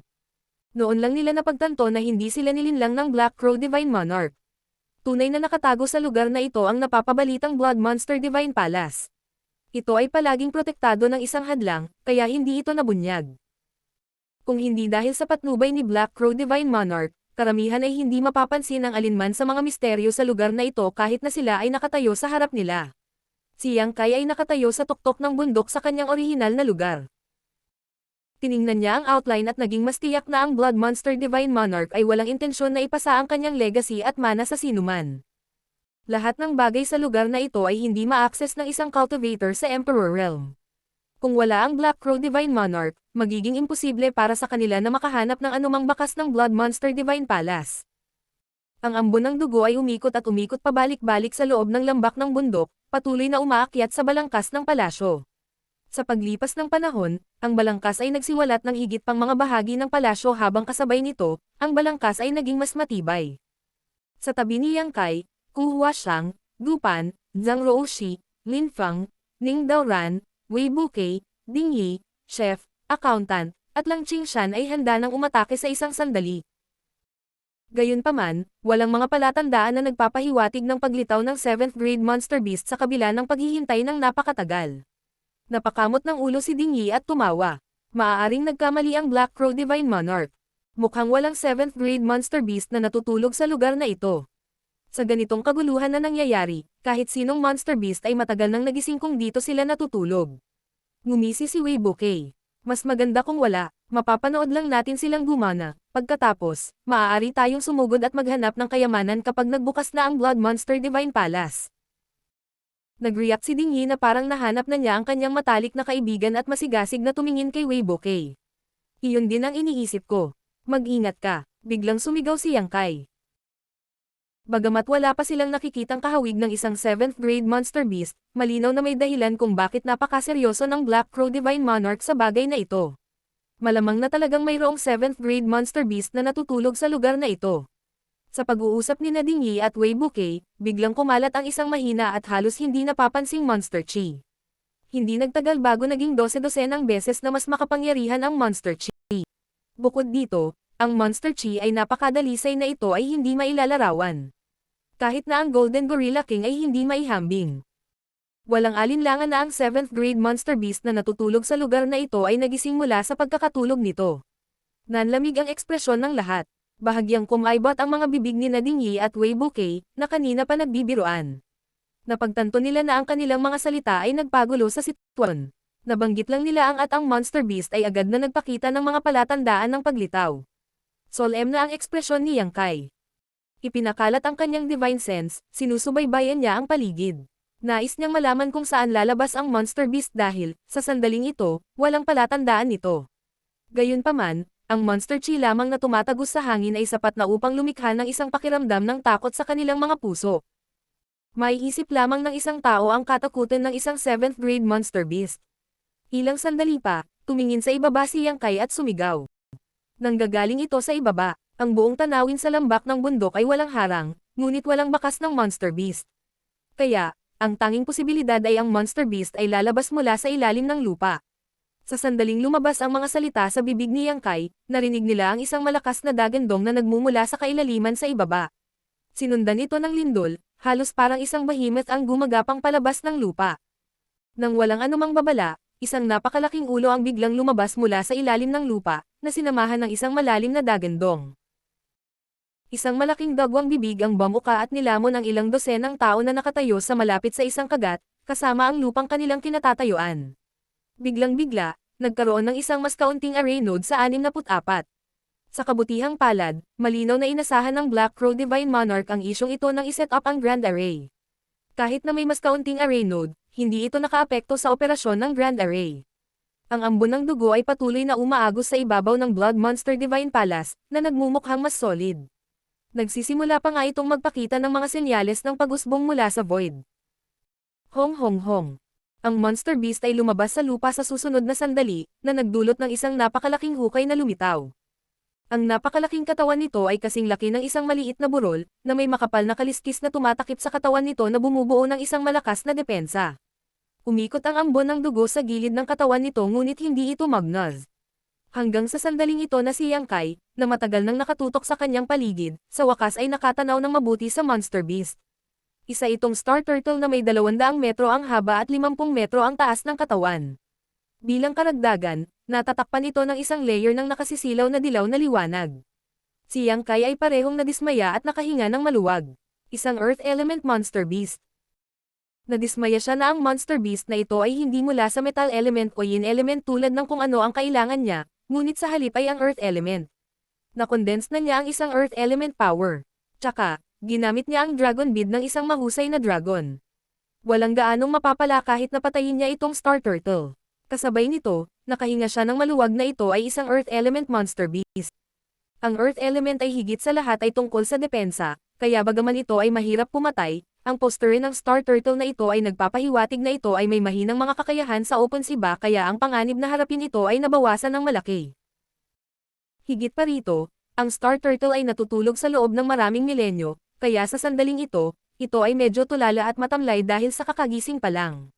Noon lang nila napagtanto na hindi sila nilinlang ng Black Crow Divine Monarch. Tunay na nakatago sa lugar na ito ang napapabalitang Blood Monster Divine Palace. Ito ay palaging protektado ng isang hadlang, kaya hindi ito nabunyag. Kung hindi dahil sa patnubay ni Black Crow Divine Monarch, karamihan ay hindi mapapansin ang alinman sa mga misteryo sa lugar na ito kahit na sila ay nakatayo sa harap nila. Si Yang Kai ay nakatayo sa tuktok ng bundok sa kanyang orihinal na lugar. Tiningnan niya ang outline at naging mas tiyak na ang Blood Monster Divine Monarch ay walang intensyon na ipasa ang kanyang legacy at mana sa sinuman. Lahat ng bagay sa lugar na ito ay hindi ma-access ng isang cultivator sa Emperor Realm. Kung wala ang Black Crow Divine Monarch, magiging imposible para sa kanila na makahanap ng anumang bakas ng Blood Monster Divine Palace. Ang ambon ng dugo ay umikot at umikot pabalik-balik sa loob ng lambak ng bundok, patuloy na umaakyat sa balangkas ng palasyo. Sa paglipas ng panahon, ang balangkas ay nagsiwalat ng higit pang mga bahagi ng palasyo habang kasabay nito, ang balangkas ay naging mas matibay. Sa tabi ni Yang Kai, Ku Huashang, Gu Pan, Zhang Roushi, Lin Feng, Ning Daoran, Wei Bukei, Ding Yi, chef, accountant, at Lang Qingshan ay handa nang umatake sa isang sandali. Gayunpaman, walang mga palatandaan na nagpapahiwatig ng paglitaw ng 7th grade monster beast sa kabila ng paghihintay ng napakatagal. Napakamot ng ulo si Ding Yi at tumawa. Maaaring nagkamali ang Black Crow Divine Monarch. Mukhang walang 7th grade monster beast na natutulog sa lugar na ito. Sa ganitong kaguluhan na nangyayari, kahit sinong monster beast ay matagal nang nagising kung dito sila natutulog. Ngumisi si Wei Bukei. Mas maganda kung wala, mapapanood lang natin silang gumana. Pagkatapos, maaari tayong sumugod at maghanap ng kayamanan kapag nagbukas na ang Blood Monster Divine Palace. Nag-react si Ding Yi na parang nahanap na niya ang kanyang matalik na kaibigan at masigasig na tumingin kay Wei Bukei. Iyon din ang iniisip ko. Mag-ingat ka, biglang sumigaw si Yang Kai. Bagamat wala pa silang nakikitang kahawig ng isang 7th grade monster beast, malinaw na may dahilan kung bakit napakaseryoso ng Black Crow Divine Monarch sa bagay na ito. Malamang na talagang mayroong 7th grade monster beast na natutulog sa lugar na ito. Sa pag-uusap ni Ding Yi at Wei Bukei, biglang kumalat ang isang mahina at halos hindi napapansing monster chi. Hindi nagtagal bago naging 12-dosenang beses na mas makapangyarihan ang monster chi. Bukod dito, ang monster chi ay napakadalisay na ito ay hindi mailalarawan. Kahit na ang Golden Gorilla King ay hindi maihambing. Walang alinlangan na ang 7th grade monster beast na natutulog sa lugar na ito ay nagising mula sa pagkakatulog nito. Nanlamig ang ekspresyon ng lahat. Bahagyang kumaibot ang mga bibig ni Ding Yi at Wei Bukei, na kanina pa nagbibiruan. Napagtanto nila na ang kanilang mga salita ay nagpagulo sa sitwasyon. Nabanggit lang nila ang monster beast ay agad na nagpakita ng mga palatandaan ng paglitaw. Solemn na ang ekspresyon ni Yang Kai. Ipinakalat ang kanyang divine sense, sinusubaybayan niya ang paligid. Nais niyang malaman kung saan lalabas ang monster beast dahil, sa sandaling ito, walang palatandaan nito. Gayunpaman, ang monster chi lamang na tumatagos sa hangin ay sapat na upang lumikha ng isang pakiramdam ng takot sa kanilang mga puso. Maiisip lamang ng isang tao ang katakutan ng isang 7th grade monster beast. Ilang sandali pa, tumingin sa ibaba si Yang Kai at sumigaw. Nanggagaling ito sa ibaba, ang buong tanawin sa lambak ng bundok ay walang harang, ngunit walang bakas ng monster beast. Kaya, ang tanging posibilidad ay ang monster beast ay lalabas mula sa ilalim ng lupa. Sa sandaling lumabas ang mga salita sa bibig ni Yang Kai, narinig nila ang isang malakas na dagandong na nagmumula sa kailaliman sa ibaba. Sinundan ito ng lindol, halos parang isang behemoth ang gumagapang palabas ng lupa. Nang walang anumang babala, isang napakalaking ulo ang biglang lumabas mula sa ilalim ng lupa, na sinamahan ng isang malalim na dagandong. Isang malaking dagwang bibig ang bamuka at nilamon ang ilang dosenang tao na nakatayo sa malapit sa isang kagat, kasama ang lupang kanilang kinatatayuan. Biglang-bigla, nagkaroon ng isang mas kaunting array node sa 64. Sa kabutihang palad, malinaw na inasahan ng Black Crow Divine Monarch ang isyong ito nang iset up ang Grand Array. Kahit na may mas kaunting array node, hindi ito nakaapekto sa operasyon ng Grand Array. Ang ambon ng dugo ay patuloy na umaagos sa ibabaw ng Blood Monster Divine Palace, na nagmumukhang mas solid. Nagsisimula pa nga itong magpakita ng mga senyales ng pag-usbong mula sa void. Hong hong hong. Ang monster beast ay lumabas sa lupa sa susunod na sandali, na nagdulot ng isang napakalaking hukay na lumitaw. Ang napakalaking katawan nito ay kasing laki ng isang maliit na burol, na may makapal na kaliskis na tumatakip sa katawan nito na bumubuo ng isang malakas na depensa. Umikot ang ambon ng dugo sa gilid ng katawan nito ngunit hindi ito magnaz. Hanggang sa sandaling ito na si Yang Kai, na matagal nang nakatutok sa kanyang paligid, sa wakas ay nakatanaw ng mabuti sa Monster Beast. Isa itong Star Turtle na may 200 metro ang haba at 50 metro ang taas ng katawan. Bilang karagdagan, natatakpan ito ng isang layer ng nakasisilaw na dilaw na liwanag. Si Yang Kai ay parehong nadismaya at nakahinga ng maluwag. Isang Earth Element Monster Beast. Nadismaya siya na ang Monster Beast na ito ay hindi mula sa Metal Element o Yin Element tulad ng kung ano ang kailangan niya, ngunit sa halip ay ang Earth Element. Nakondense na niya ang isang Earth Element power. Tsaka, ginamit niya ang Dragon Bead ng isang mahusay na dragon. Walang gaanong mapapala kahit napatayin niya itong Star Turtle. Kasabay nito, nakahinga siya ng maluwag na ito ay isang Earth Element Monster Beast. Ang Earth Element ay higit sa lahat ay tungkol sa depensa, kaya bagaman ito ay mahirap pumatay, ang posture ng Star Turtle na ito ay nagpapahiwatig na ito ay may mahinang mga kakayahan sa open sea kaya ang panganib na harapin ito ay nabawasan ng malaki. Higit pa rito, ang Star Turtle ay natutulog sa loob ng maraming milenyo, kaya sa sandaling ito ay medyo tulala at matamlay dahil sa kakagising pa lang.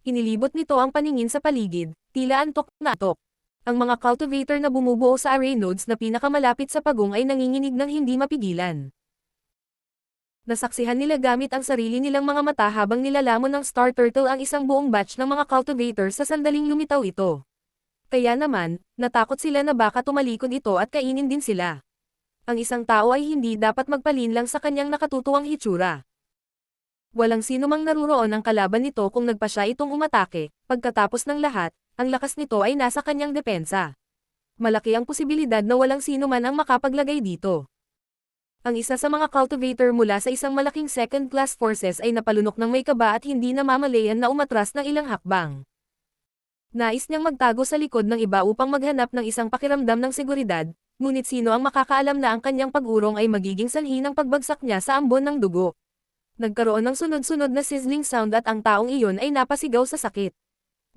Inilibot nito ang paningin sa paligid, tila antok na antok. Ang mga cultivator na bumubuo sa array nodes na pinakamalapit sa pagong ay nanginginig ng hindi mapigilan. Nasaksihan nila gamit ang sarili nilang mga mata habang nilalamon ng Star Turtle ang isang buong batch ng mga cultivator sa sandaling lumitaw ito. Kaya naman, natakot sila na baka tumalikod ito at kainin din sila. Ang isang tao ay hindi dapat magpalinlang sa kanyang nakatutuwang hitsura. Walang sino mang naruroon ang kalaban nito kung nagpa siya itong umatake, pagkatapos ng lahat, ang lakas nito ay nasa kanyang depensa. Malaki ang posibilidad na walang sino man ang makapaglagay dito. Ang isa sa mga cultivator mula sa isang malaking second-class forces ay napalunok ng may kaba at hindi namamalayan na umatras ng ilang hakbang. Nais niyang magtago sa likod ng iba upang maghanap ng isang pakiramdam ng seguridad, ngunit sino ang makakaalam na ang kanyang pag-urong ay magiging sanhi ng pagbagsak niya sa ambon ng dugo. Nagkaroon ng sunod-sunod na sizzling sound at ang taong iyon ay napasigaw sa sakit.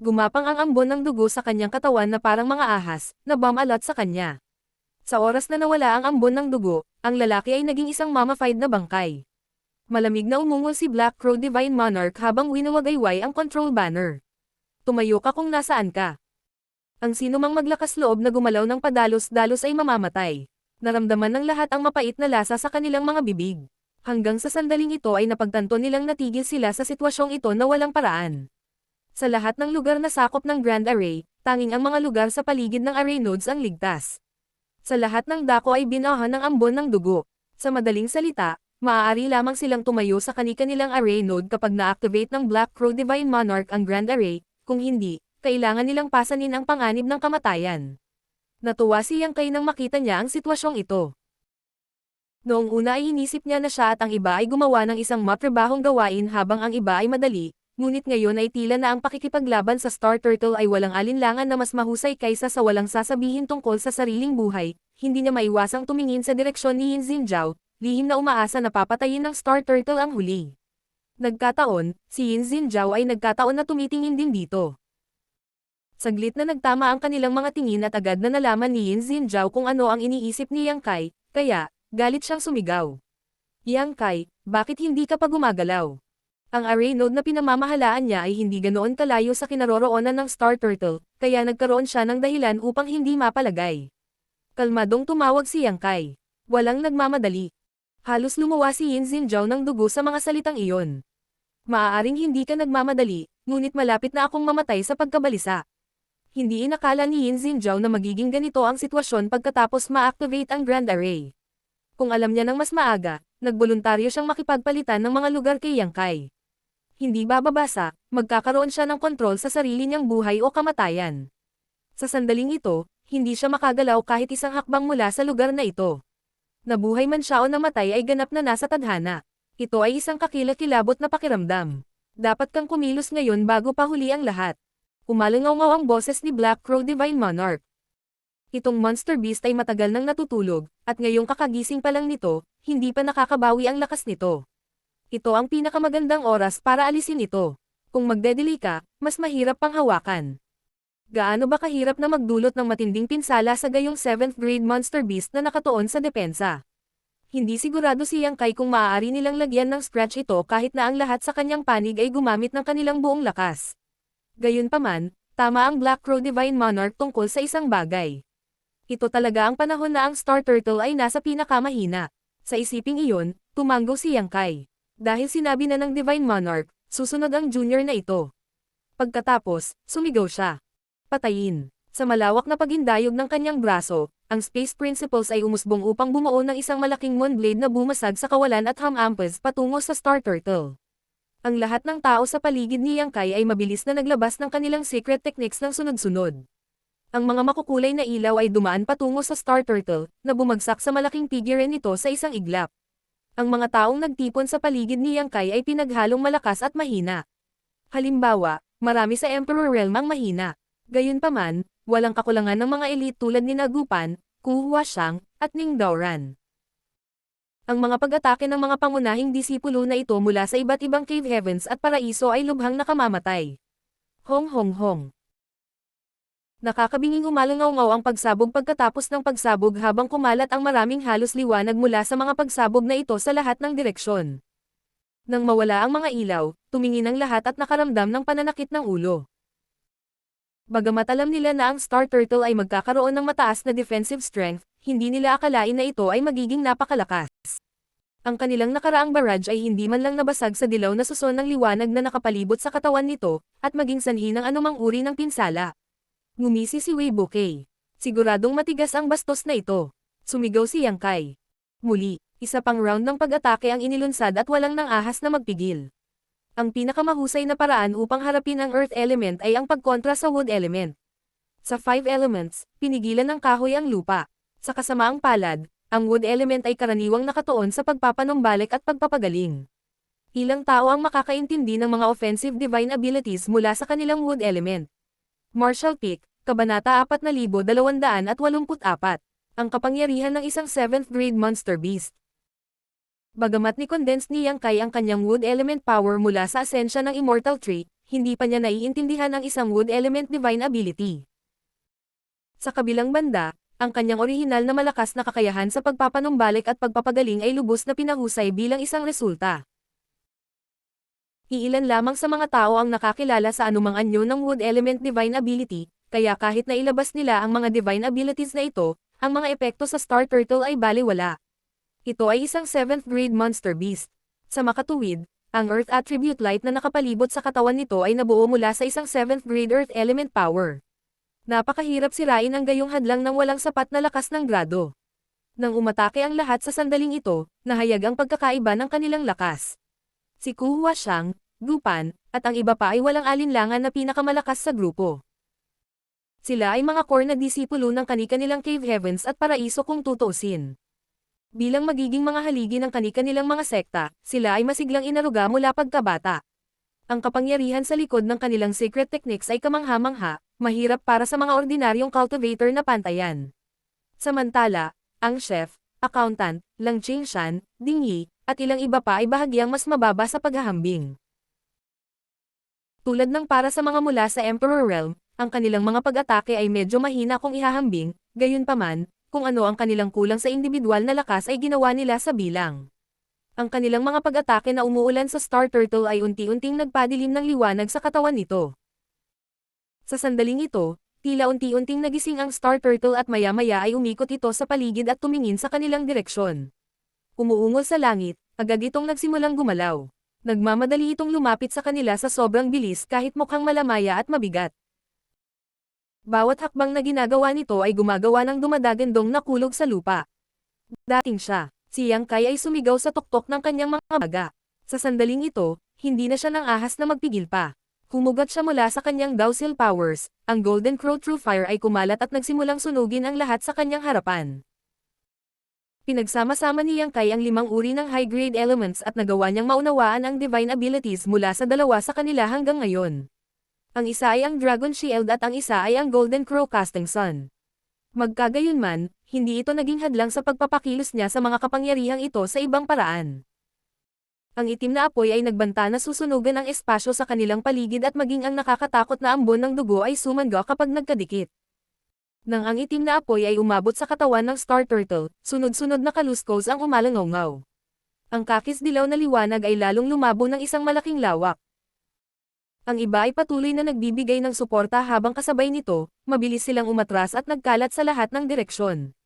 Gumapang ang ambon ng dugo sa kanyang katawan na parang mga ahas, na bumalot sa kanya. Sa oras na nawala ang ambon ng dugo, ang lalaki ay naging isang mummified na bangkay. Malamig na umungol si Black Crow Divine Monarch habang winawagayway ang control banner. Tumayo ka kung nasaan ka. Ang sinumang maglakas loob na gumalaw ng padalos-dalos ay mamamatay. Naramdaman ng lahat ang mapait na lasa sa kanilang mga bibig. Hanggang sa sandaling ito ay napagtanto nilang natigil sila sa sitwasyong ito na walang paraan. Sa lahat ng lugar na sakop ng Grand Array, tanging ang mga lugar sa paligid ng array nodes ang ligtas. Sa lahat ng dako ay binahan ng ambon ng dugo. Sa madaling salita, maaari lamang silang tumayo sa kani-kanilang array node kapag na-activate ng Black Crow Divine Monarch ang Grand Array, kung hindi, kailangan nilang pasanin ang panganib ng kamatayan. Natuwa si Yang Kai nang makita niya ang sitwasyong ito. Noong una ay inisip niya na siya at ang iba ay gumawa ng isang matrabahong gawain habang ang iba ay madali, ngunit ngayon ay tila na ang pakikipaglaban sa Star Turtle ay walang alinlangan na mas mahusay kaysa sa walang sasabihin tungkol sa sariling buhay, hindi niya maiwasang tumingin sa direksyon ni Yin Xinjiao, lihim na umaasa na papatayin ng Star Turtle ang huli. Nagkataon, si Yin Xinjiao ay nagkataon na tumitingin din dito. Saglit na nagtama ang kanilang mga tingin at agad na nalaman ni Yin Xinjiao kung ano ang iniisip ni Yang Kai, kaya, galit siyang sumigaw. Yang Kai, bakit hindi ka pa gumagalaw? Ang array node na pinamamahalaan niya ay hindi ganoon kalayo sa kinaroroonan ng Star Turtle, kaya nagkaroon siya ng dahilan upang hindi mapalagay. Kalmadong tumawag si Yang Kai. Walang nagmamadali. Halos lumuwa si Yin Xinjiao ng dugo sa mga salitang iyon. Maaaring hindi ka nagmamadali, ngunit malapit na akong mamatay sa pagkabalisa. Hindi inakala ni Yin Xinjiao na magiging ganito ang sitwasyon pagkatapos ma-activate ang Grand Array. Kung alam niya ng mas maaga, nagboluntaryo siyang makipagpalitan ng mga lugar kay Yang Kai. Hindi bababasa, magkakaroon siya ng kontrol sa sarili niyang buhay o kamatayan. Sa sandaling ito, hindi siya makagalaw kahit isang hakbang mula sa lugar na ito. Nabuhay man siya o namatay ay ganap na nasa tadhana. Ito ay isang kakilakilabot na pakiramdam. Dapat kang kumilos ngayon bago pa huli ang lahat. Umalangaw-ngaw ang boses ni Black Crow Divine Monarch. Itong Monster Beast ay matagal nang natutulog, at ngayong kakagising pa lang nito, hindi pa nakakabawi ang lakas nito. Ito ang pinakamagandang oras para alisin ito. Kung magdedeli ka, mas mahirap pang hawakan. Gaano ba kahirap na magdulot ng matinding pinsala sa gayong 7th grade monster beast na nakatuon sa depensa? Hindi sigurado si Yang Kai kung maaari nilang lagyan ng scratch ito kahit na ang lahat sa kanyang panig ay gumamit ng kanilang buong lakas. Gayunpaman, tama ang Black Crow Divine Monarch tungkol sa isang bagay. Ito talaga ang panahon na ang Star Turtle ay nasa pinakamahina. Sa isiping iyon, tumanggo si Yang Kai. Dahil sinabi na ng Divine Monarch, susunod ang junior na ito. Pagkatapos, sumigaw siya. Patayin. Sa malawak na pagindayog ng kanyang braso, ang Space Principles ay umusbong upang bumuo ng isang malaking moonblade na bumasag sa kawalan at hamampas patungo sa Star Turtle. Ang lahat ng tao sa paligid ni Yang Kai ay mabilis na naglabas ng kanilang secret techniques ng sunod-sunod. Ang mga makukulay na ilaw ay dumaan patungo sa Star Turtle, na bumagsak sa malaking figure nito sa isang iglap. Ang mga taong nagtipon sa paligid ni Yang Kai ay pinaghalong malakas at mahina. Halimbawa, marami sa Emperor Realm ang mahina. Gayunpaman, walang kakulangan ng mga elite tulad ni Nagupan, Ku Huashang, at Ning Daoran. Ang mga pag-atake ng mga pangunahing disipulo na ito mula sa iba't ibang cave heavens at paraiso ay lubhang nakamamatay. Hong hong hong. Nakakabinging umalangaw-ngaw ang pagsabog pagkatapos ng pagsabog habang kumalat ang maraming halos liwanag mula sa mga pagsabog na ito sa lahat ng direksyon. Nang mawala ang mga ilaw, tumingin ang lahat at nakaramdam ng pananakit ng ulo. Bagamat alam nila na ang Star Turtle ay magkakaroon ng mataas na defensive strength, hindi nila akalain na ito ay magiging napakalakas. Ang kanilang nakaraang barrage ay hindi man lang nabasag sa dilaw na suson ng liwanag na nakapalibot sa katawan nito, at maging sanhi ng anumang uri ng pinsala. Ngumisi si Wei Bouquet. Siguradong matigas ang bastos na ito. Sumigaw si Yang Kai. Muli, isa pang round ng pag-atake ang inilunsad at walang nang ahas na magpigil. Ang pinakamahusay na paraan upang harapin ang Earth element ay ang pagkontra sa Wood element. Sa 5 elements, pinigilan ng kahoy ang lupa. Sa kasamaang palad, ang Wood element ay karaniwang nakatuon sa pagpapanumbalik at pagpapagaling. Ilang tao ang makakaintindi ng mga offensive divine abilities mula sa kanilang Wood element. Martial Peak, Kabanata 4284. Ang kapangyarihan ng isang 7th grade monster beast. Bagamat ni-condense ni Yang Kai ang kanyang Wood element power mula sa asensya ng Immortal Tree, hindi pa niya naiintindihan ang isang Wood element divine ability. Sa kabilang banda, ang kanyang orihinal na malakas na kakayahan sa pagpapanumbalik at pagpapagaling ay lubos na pinahusay bilang isang resulta. Iilan lamang sa mga tao ang nakakilala sa anumang anyo ng Wood element divine ability, kaya kahit na ilabas nila ang mga divine abilities na ito, ang mga epekto sa Star Turtle ay balewala. Ito ay isang 7th grade monster beast. Sa makatuwid, ang Earth Attribute Light na nakapalibot sa katawan nito ay nabuo mula sa isang 7th grade Earth element power. Napakahirap sirain ang gayong hadlang ng walang sapat na lakas ng grado. Nang umatake ang lahat sa sandaling ito, nahayag ang pagkakaiba ng kanilang lakas. Si Ku Huashang, Gupan, at ang iba pa ay walang alinlangan na pinakamalakas sa grupo. Sila ay mga core na disipulo ng kani-kanilang cave heavens at paraiso kung tutuusin. Bilang magiging mga haligi ng kani-kanilang mga sekta, sila ay masiglang inaruga mula pagkabata. Ang kapangyarihan sa likod ng kanilang secret techniques ay kamangha-mangha, mahirap para sa mga ordinaryong cultivator na pantayan. Samantala, ang chef, accountant, Lang Qingshan, Ding Yi, at ilang iba pa ay bahagyang mas mababa sa paghahambing. Tulad ng para sa mga mula sa Emperor Realm, ang kanilang mga pag-atake ay medyo mahina kung ihahambing, gayunpaman, kung ano ang kanilang kulang sa individual na lakas ay ginawa nila sa bilang. Ang kanilang mga pag-atake na umuulan sa Star Turtle ay unti-unting nagpadilim ng liwanag sa katawan nito. Sa sandaling ito, tila unti-unting nagising ang Star Turtle at maya-maya ay umikot ito sa paligid at tumingin sa kanilang direksyon. Umuungol sa langit, agad itong nagsimulang gumalaw. Nagmamadali itong lumapit sa kanila sa sobrang bilis kahit mukhang malamaya at mabigat. Bawat hakbang na ginagawa nito ay gumagawa ng dumadagandong na kulog sa lupa. Dating siya, si Yang Kai ay sumigaw sa tuktok ng kanyang mga baga. Sa sandaling ito, hindi na siya nang ahas na magpigil pa. Humugat siya mula sa kanyang Dowsil powers, ang Golden Crow True Fire ay kumalat at nagsimulang sunugin ang lahat sa kanyang harapan. Pinagsama-sama ni Yang Kai ang 5 uri ng high-grade elements at nagawa niyang maunawaan ang divine abilities mula sa 2 sa kanila hanggang ngayon. Ang isa ay ang Dragon Shield at ang isa ay ang Golden Crow Casting Sun. Magkagayunman, hindi ito naging hadlang sa pagpapakilos niya sa mga kapangyarihang ito sa ibang paraan. Ang itim na apoy ay nagbanta na susunugan ang espasyo sa kanilang paligid at maging ang nakakatakot na ambon ng dugo ay sumangga kapag nagkadikit. Nang ang itim na apoy ay umabot sa katawan ng Star Turtle, sunod-sunod na kaluskos ang umalangaw-ngaw. Ang kakis dilaw na liwanag ay lalong lumabo ng isang malaking lawak. Ang iba ay patuloy na nagbibigay ng suporta habang kasabay nito, mabilis silang umatras at nagkalat sa lahat ng direksyon.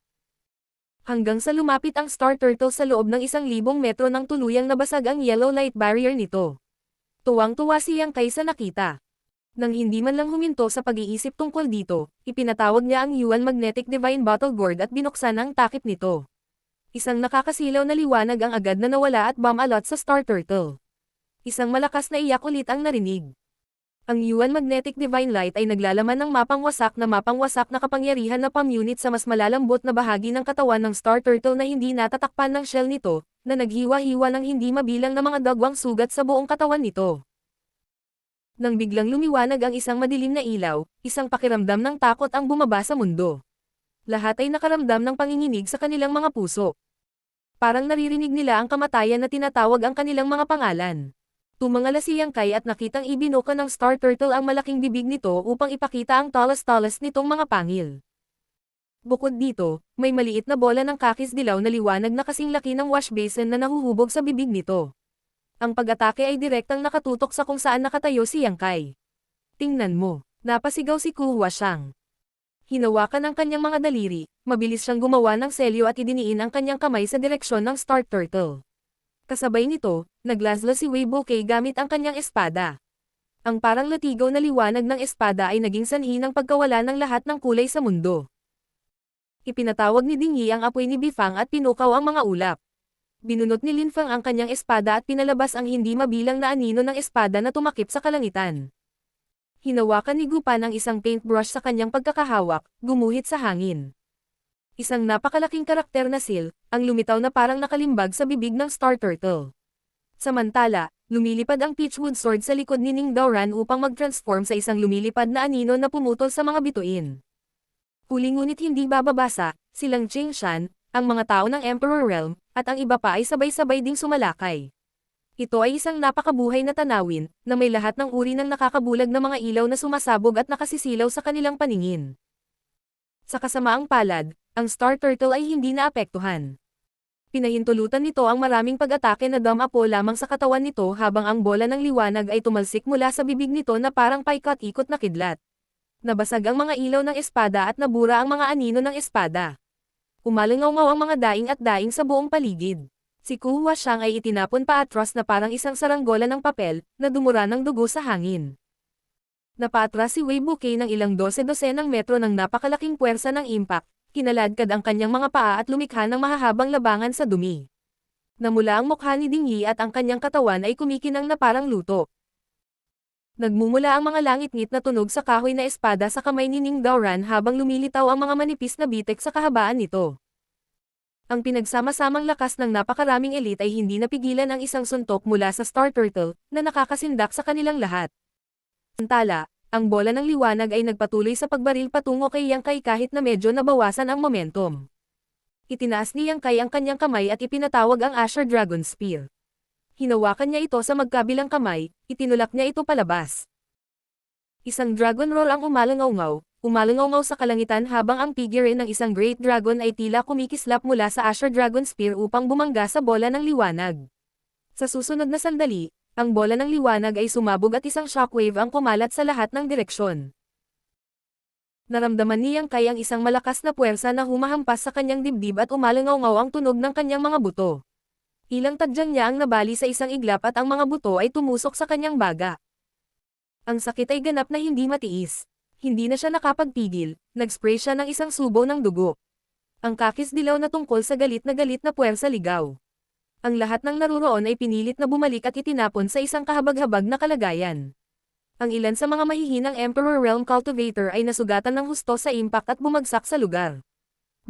Hanggang sa lumapit ang Star Turtle sa loob ng 1,000 metro nang tuluyang nabasag ang yellow light barrier nito. Tuwang-tuwa si Yang Kai sa nakita. Nang hindi man lang huminto sa pag-iisip tungkol dito, ipinatawag niya ang Yuan Magnetic Divine Bottle Gourd at binuksan ang takip nito. Isang nakakasilaw na liwanag ang agad na nawala at bumalot sa Star Turtle. Isang malakas na iyak ulit ang narinig. Ang Yuan Magnetic Divine Light ay naglalaman ng mapangwasak na kapangyarihan na pamunit sa mas malalambot na bahagi ng katawan ng Star Turtle na hindi natatakpan ng shell nito, na naghiwa-hiwa ng hindi mabilang na mga dagwang sugat sa buong katawan nito. Nang biglang lumiwanag ang isang madilim na ilaw, isang pakiramdam ng takot ang bumaba sa mundo. Lahat ay nakaramdam ng panginginig sa kanilang mga puso. Parang naririnig nila ang kamatayan na tinatawag ang kanilang mga pangalan. Tumangala si Yang Kai at nakitang ibinuka ng Star Turtle ang malaking bibig nito upang ipakita ang talas-talas nitong mga pangil. Bukod dito, may maliit na bola ng kakis dilaw na liwanag na kasing laki ng wash basin na nahuhubog sa bibig nito. Ang pag-atake ay direktang nakatutok sa kung saan nakatayo si Yang Kai. Tingnan mo, napasigaw si Ku Huashang. Hinawakan ang kanyang mga daliri, mabilis siyang gumawa ng selyo at idiniin ang kanyang kamay sa direksyon ng Star Turtle. Kasabay nito, naglasla si Wei Bouquet gamit ang kanyang espada. Ang parang latigaw na liwanag ng espada ay naging sanhi ng pagkawala ng lahat ng kulay sa mundo. Ipinatawag ni Ding Yi ang apoy ni Bifang at pinukaw ang mga ulap. Binunot ni Lin Feng ang kanyang espada at pinalabas ang hindi mabilang na anino ng espada na tumakip sa kalangitan. Hinawakan ni Gupan ang isang paintbrush sa kanyang pagkakahawak, gumuhit sa hangin. Isang napakalaking karakter na seal, ang lumitaw na parang nakalimbag sa bibig ng Star Turtle. Samantala, lumilipad ang Peachwood Sword sa likod ni Ning Daoran upang mag-transform sa isang lumilipad na anino na pumutol sa mga bituin. Huli ngunit hindi bababasa, silang Ching Shan, ang mga tao ng Emperor Realm, at ang iba pa ay sabay-sabay ding sumalakay. Ito ay isang napakabuhay na tanawin, na may lahat ng uri ng nakakabulag na mga ilaw na sumasabog at nakasisilaw sa kanilang paningin. Sa kasamaang palad, ang Star Turtle ay hindi naapektuhan. Pinahintulutan nito ang maraming pag-atake na dumapo lamang sa katawan nito habang ang bola ng liwanag ay tumalsik mula sa bibig nito na parang paikot-ikot na kidlat. Nabasag ang mga ilaw ng espada at nabura ang mga anino ng espada. Umalangaw-ngaw ang mga daing at daing sa buong paligid. Si Ku Huashang ay itinapon pa atras na parang isang saranggola ng papel, na dumura ng dugo sa hangin. Napaatras si Wei Bouquet ng ilang dose-dosenang metro ng napakalaking puwersa ng impact. Kinaladkad ang kanyang mga paa at lumikha ng mahahabang labangan sa dumi. Namula ang mukha ni Ding Yi at ang kanyang katawan ay kumikinang na parang luto. Nagmumula ang mga langit-ngit na tunog sa kahoy na espada sa kamay ni Ning Daoran habang lumilitaw ang mga manipis na bitek sa kahabaan nito. Ang pinagsama-samang lakas ng napakaraming elite ay hindi napigilan ang isang suntok mula sa Star Turtle, na nakakasindak sa kanilang lahat. Samantala, ang bola ng liwanag ay nagpatuloy sa pagbaril patungo kay Yang Kai kahit na medyo nabawasan ang momentum. Itinaas ni Yang Kai ang kanyang kamay at ipinatawag ang Asher Dragon Spear. Hinawakan niya ito sa magkabilang kamay, itinulak niya ito palabas. Isang dragon roar ang umalangaw-ngaw sa kalangitan habang ang figure ng isang great dragon ay tila kumikislap mula sa Asher Dragon Spear upang bumangga sa bola ng liwanag. Sa susunod na sandali, ang bola ng liwanag ay sumabog at isang shockwave ang kumalat sa lahat ng direksyon. Naramdaman ni Yang Kai ang isang malakas na puwersa na humahampas sa kanyang dibdib at umalangaw-ngaw ang tunog ng kanyang mga buto. Ilang tadyang niya ang nabali sa isang iglap at ang mga buto ay tumusok sa kanyang baga. Ang sakit ay ganap na hindi matiis. Hindi na siya nakapagpigil, nag-spray siya ng isang subo ng dugo. Ang kakis dilaw na tungkol sa galit na puwersa ligaw. Ang lahat ng naruroon ay pinilit na bumalik at itinapon sa isang kahabag-habag na kalagayan. Ang ilan sa mga mahihinang Emperor Realm Cultivator ay nasugatan ng husto sa impact at bumagsak sa lugar.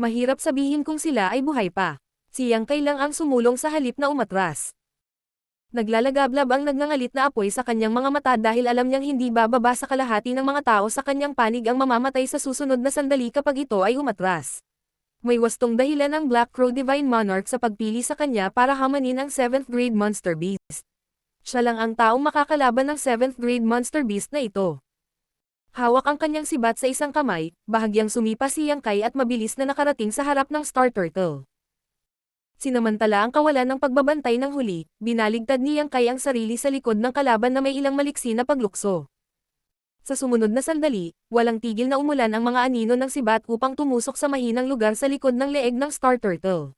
Mahirap sabihin kung sila ay buhay pa. Si Yang Kai lang ang sumulong sa halip na umatras. Naglalagablab ang nagngangalit na apoy sa kanyang mga mata dahil alam niyang hindi bababa sa kalahati ng mga tao sa kanyang panig ang mamamatay sa susunod na sandali kapag ito ay umatras. May wastong dahilan ang Black Crow Divine Monarch sa pagpili sa kanya para hamanin ang 7th grade Monster Beast. Siya lang ang taong makakalaban ng 7th grade Monster Beast na ito. Hawak ang kanyang sibat sa isang kamay, bahagyang sumipa si Yang Kai at mabilis na nakarating sa harap ng Star Turtle. Sinamantala ang kawalan ng pagbabantay ng huli, binaligtad ni Yang Kai ang sarili sa likod ng kalaban na may ilang maliksi na paglukso. Sa sumunod na sandali, walang tigil na umulan ang mga anino ng sibat upang tumusok sa mahinang lugar sa likod ng leeg ng Star Turtle.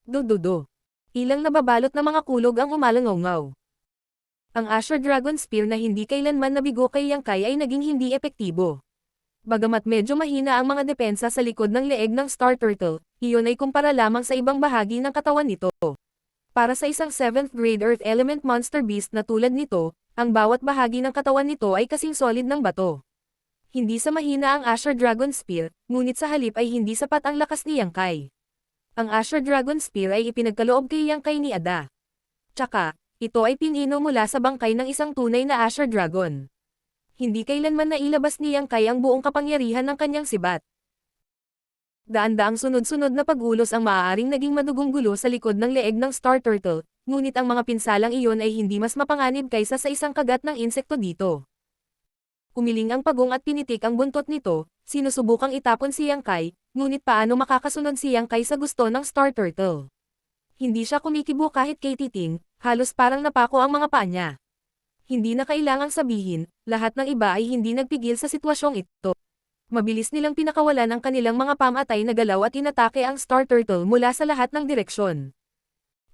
Do. Ilang nababalot na mga kulog ang umalangaw-ngaw. Ang Azure Dragon Spear na hindi kailanman nabigo kay Yang Kai ay naging hindi epektibo. Bagamat medyo mahina ang mga depensa sa likod ng leeg ng Star Turtle, iyon ay kumpara lamang sa ibang bahagi ng katawan nito. Para sa isang 7th grade Earth Element Monster Beast na tulad nito, ang bawat bahagi ng katawan nito ay kasing solid ng bato. Hindi sa mahina ang Azure Dragon Spear, ngunit sa halip ay hindi sapat ang lakas ni Yang Kai. Ang Azure Dragon Spear ay ipinagkaloob kay Yang Kai ni Ada. Tsaka, ito ay pinino mula sa bangkay ng isang tunay na Azure Dragon. Hindi kailanman nailabas ni Yang Kai ang buong kapangyarihan ng kanyang sibat. Daan-daang sunod-sunod na pag-ulos ang maaaring naging madugong gulo sa likod ng leeg ng Star Turtle, ngunit ang mga pinsalang iyon ay hindi mas mapanganib kaysa sa isang kagat ng insekto dito. Umiling ang pagong at pinitik ang buntot nito, sinusubukang itapon si Yang Kai, ngunit paano makakasunod si Yang Kai sa gusto ng Star Turtle? Hindi siya kumikibo kahit kay titing, halos parang napako ang mga paa niya. Hindi na kailangang sabihin, lahat ng iba ay hindi nagpigil sa sitwasyong ito. Mabilis nilang pinakawalan ang kanilang mga pamatay na galaw at inatake ang Star Turtle mula sa lahat ng direksyon.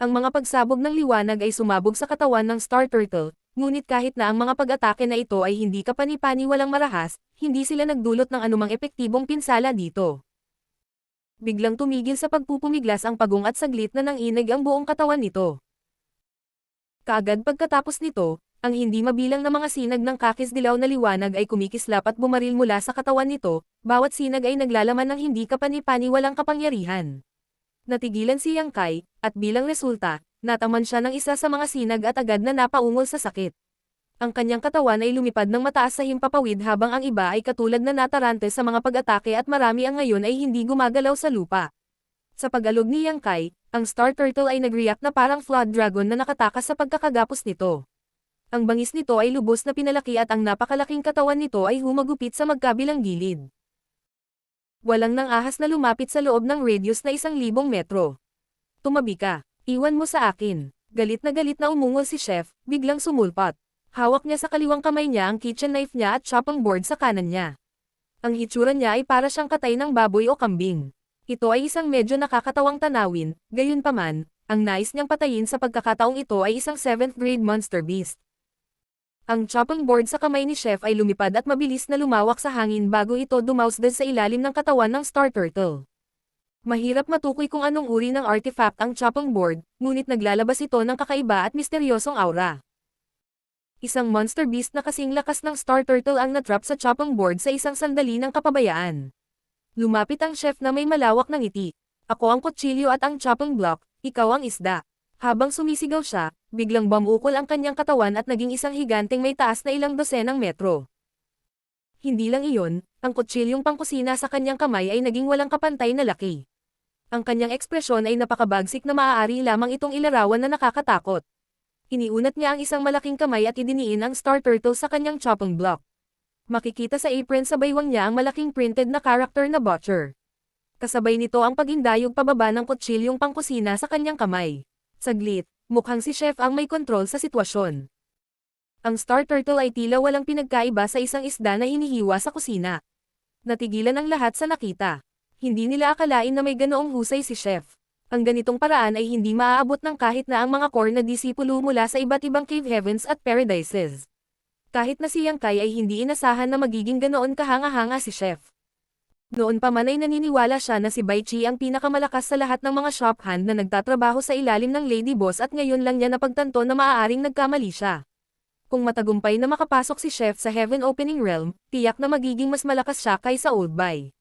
Ang mga pagsabog ng liwanag ay sumabog sa katawan ng Star Turtle, ngunit kahit na ang mga pag-atake na ito ay hindi kapani-pani walang marahas, hindi sila nagdulot ng anumang epektibong pinsala dito. Biglang tumigil sa pagpupumiglas ang pagong at saglit na nanginig ang buong katawan nito. Kaagad pagkatapos nito, ang hindi mabilang na mga sinag ng kakis dilaw na liwanag ay kumikislap at bumaril mula sa katawan nito, bawat sinag ay naglalaman ng hindi kapani-pani walang kapangyarihan. Natigilan si Yang Kai, at bilang resulta, nataman siya ng isa sa mga sinag at agad na napaungol sa sakit. Ang kanyang katawan ay lumipad ng mataas sa himpapawid habang ang iba ay katulad na natarante sa mga pag-atake at marami ang ngayon ay hindi gumagalaw sa lupa. Sa pag-alog ni Yang Kai, ang Star Turtle ay nag-react na parang Flood Dragon na nakatakas sa pagkakagapos nito. Ang bangis nito ay lubos na pinalaki at ang napakalaking katawan nito ay humagupit sa magkabilang gilid. Walang nang ahas na lumapit sa loob ng radius na 1,000 metro. Tumabi ka, iwan mo sa akin. Galit na umungol si Chef, biglang sumulpat. Hawak niya sa kaliwang kamay niya ang kitchen knife niya at chopping board sa kanan niya. Ang hitsura niya ay para siyang katay ng baboy o kambing. Ito ay isang medyo nakakatawang tanawin, gayunpaman, ang nais niyang patayin sa pagkakataong ito ay isang 7th grade Monster Beast. Ang chopping board sa kamay ni Chef ay lumipad at mabilis na lumawak sa hangin bago ito dumausdad sa ilalim ng katawan ng Star Turtle. Mahirap matukoy kung anong uri ng artifact ang chopping board, ngunit naglalabas ito ng kakaiba at misteryosong aura. Isang monster beast na kasing lakas ng Star Turtle ang natrap sa chopping board sa isang sandali ng kapabayaan. Lumapit ang Chef na may malawak na ngiti. Ako ang kutsilyo at ang chopping block, ikaw ang isda. Habang sumisigaw siya, biglang bumukol ang kanyang katawan at naging isang higanteng may taas na ilang dosenang metro. Hindi lang iyon, ang kutsilyong pangkusina sa kanyang kamay ay naging walang kapantay na laki. Ang kanyang ekspresyon ay napakabagsik na maaari lamang itong ilarawan na nakakatakot. Iniunat niya ang isang malaking kamay at idiniin ang Star Turtle sa kanyang chopping block. Makikita sa apron sa baywang niya ang malaking printed na character na Butcher. Kasabay nito ang pagindayog pababa ng kutsilyong pangkusina sa kanyang kamay. Saglit, mukhang si Chef ang may kontrol sa sitwasyon. Ang Star Turtle ay tila walang pinagkaiba sa isang isda na hinihiwa sa kusina. Natigilan ang lahat sa nakita. Hindi nila akalain na may ganoong husay si Chef. Ang ganitong paraan ay hindi maaabot ng kahit na ang mga core na disipulo mula sa iba't ibang cave heavens at paradises. Kahit na si Yang Kai ay hindi inasahan na magiging ganoon kahanga-hanga si Chef. Noon pa man ay naniniwala siya na si Bai Chi ang pinakamalakas sa lahat ng mga shop hand na nagtatrabaho sa ilalim ng Lady Boss at ngayon lang niya napagtanto na maaaring nagkamali siya. Kung matagumpay na makapasok si Chef sa Heaven Opening Realm, tiyak na magiging mas malakas siya kaysa Old Bai.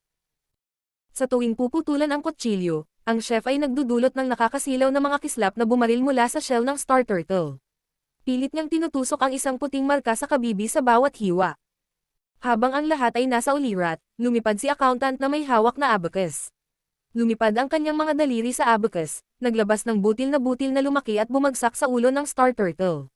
Sa tuwing puputulan ang kutsilyo, ang Chef ay nagdudulot ng nakakasilaw na mga kislap na bumaril mula sa shell ng Star Turtle. Pilit niyang tinutusok ang isang puting marka sa kabibi sa bawat hiwa. Habang ang lahat ay nasa ulirat, lumipad si accountant na may hawak na abacus. Lumipad ang kanyang mga daliri sa abacus, naglabas ng butil na lumaki at bumagsak sa ulo ng Star Turtle.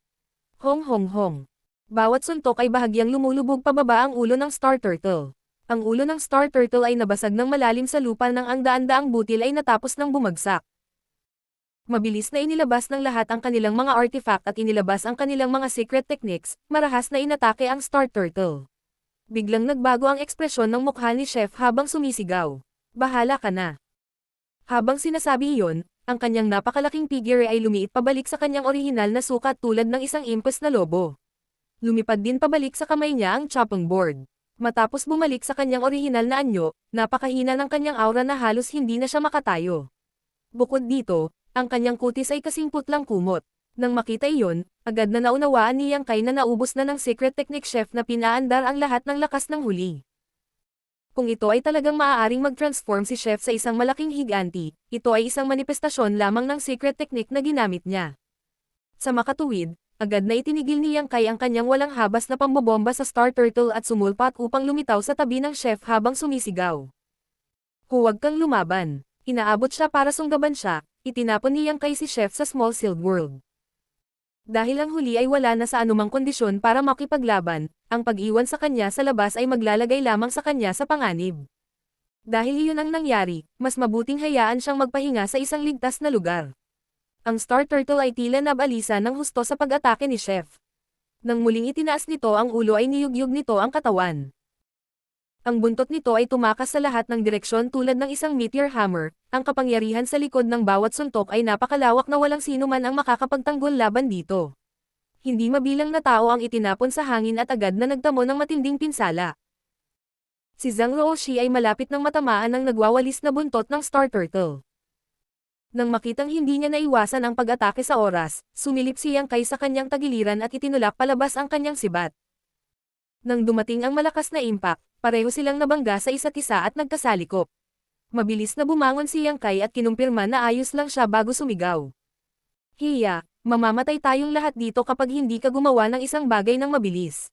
Hong hong hong. Bawat suntok ay bahagyang lumulubog pababa ang ulo ng Star Turtle. Ang ulo ng Star Turtle ay nabasag ng malalim sa lupa nang ang daan-daang butil ay natapos ng bumagsak. Mabilis na inilabas ng lahat ang kanilang mga artifact at inilabas ang kanilang mga secret techniques, marahas na inatake ang Star Turtle. Biglang nagbago ang ekspresyon ng mukha ni Chef habang sumisigaw. Bahala ka na. Habang sinasabi iyon, ang kanyang napakalaking figure ay lumiit pabalik sa kanyang orihinal na sukat tulad ng isang impes na lobo. Lumipad din pabalik sa kamay niya ang chopping board. Matapos bumalik sa kanyang orihinal na anyo, napakahina ng kanyang aura na halos hindi na siya makatayo. Bukod dito, ang kanyang kutis ay kasing putlang kumot. Nang makita iyon, agad na naunawaan ni Yang Kai na naubos na ng secret technique chef na pinaandar ang lahat ng lakas ng huli. Kung ito ay talagang maaaring mag-transform si Chef sa isang malaking higanti, ito ay isang manifestasyon lamang ng secret technique na ginamit niya. Sa makatuwid, agad na itinigil ni Yang Kai ang kanyang walang habas na pambobomba sa Star Turtle at sumulpat upang lumitaw sa tabi ng Chef habang sumisigaw. Huwag kang lumaban. Inaabot siya para sunggaban siya, itinapon ni Yang Kai si Chef sa Small Sealed World. Dahil ang huli ay wala na sa anumang kondisyon para makipaglaban, ang pag-iwan sa kanya sa labas ay maglalagay lamang sa kanya sa panganib. Dahil iyon ang nangyari, mas mabuting hayaan siyang magpahinga sa isang ligtas na lugar. Ang Star Turtle ay tila nabalisa ng husto sa pag-atake ni Chef. Nang muling itinaas nito ang ulo ay niyugyug nito ang katawan. Ang buntot nito ay tumakas sa lahat ng direksyon tulad ng isang meteor hammer, ang kapangyarihan sa likod ng bawat suntok ay napakalawak na walang sino man ang makakapagtanggol laban dito. Hindi mabilang na tao ang itinapon sa hangin at agad na nagtamo ng matinding pinsala. Si Zhang Ruoshi ay malapit ng matamaan ng nagwawalis na buntot ng Star Turtle. Nang makitang hindi niya naiwasan ang pag-atake sa oras, sumilip si Yang Kai sa kanyang tagiliran at itinulak palabas ang kanyang sibat. Nang dumating ang malakas na impact, pareho silang nabangga sa isa't isa at nagkasalikop. Mabilis na bumangon si Yang Kai at kinumpirma na ayos lang siya bago sumigaw. Hiya, mamamatay tayong lahat dito kapag hindi ka gumawa ng isang bagay ng mabilis.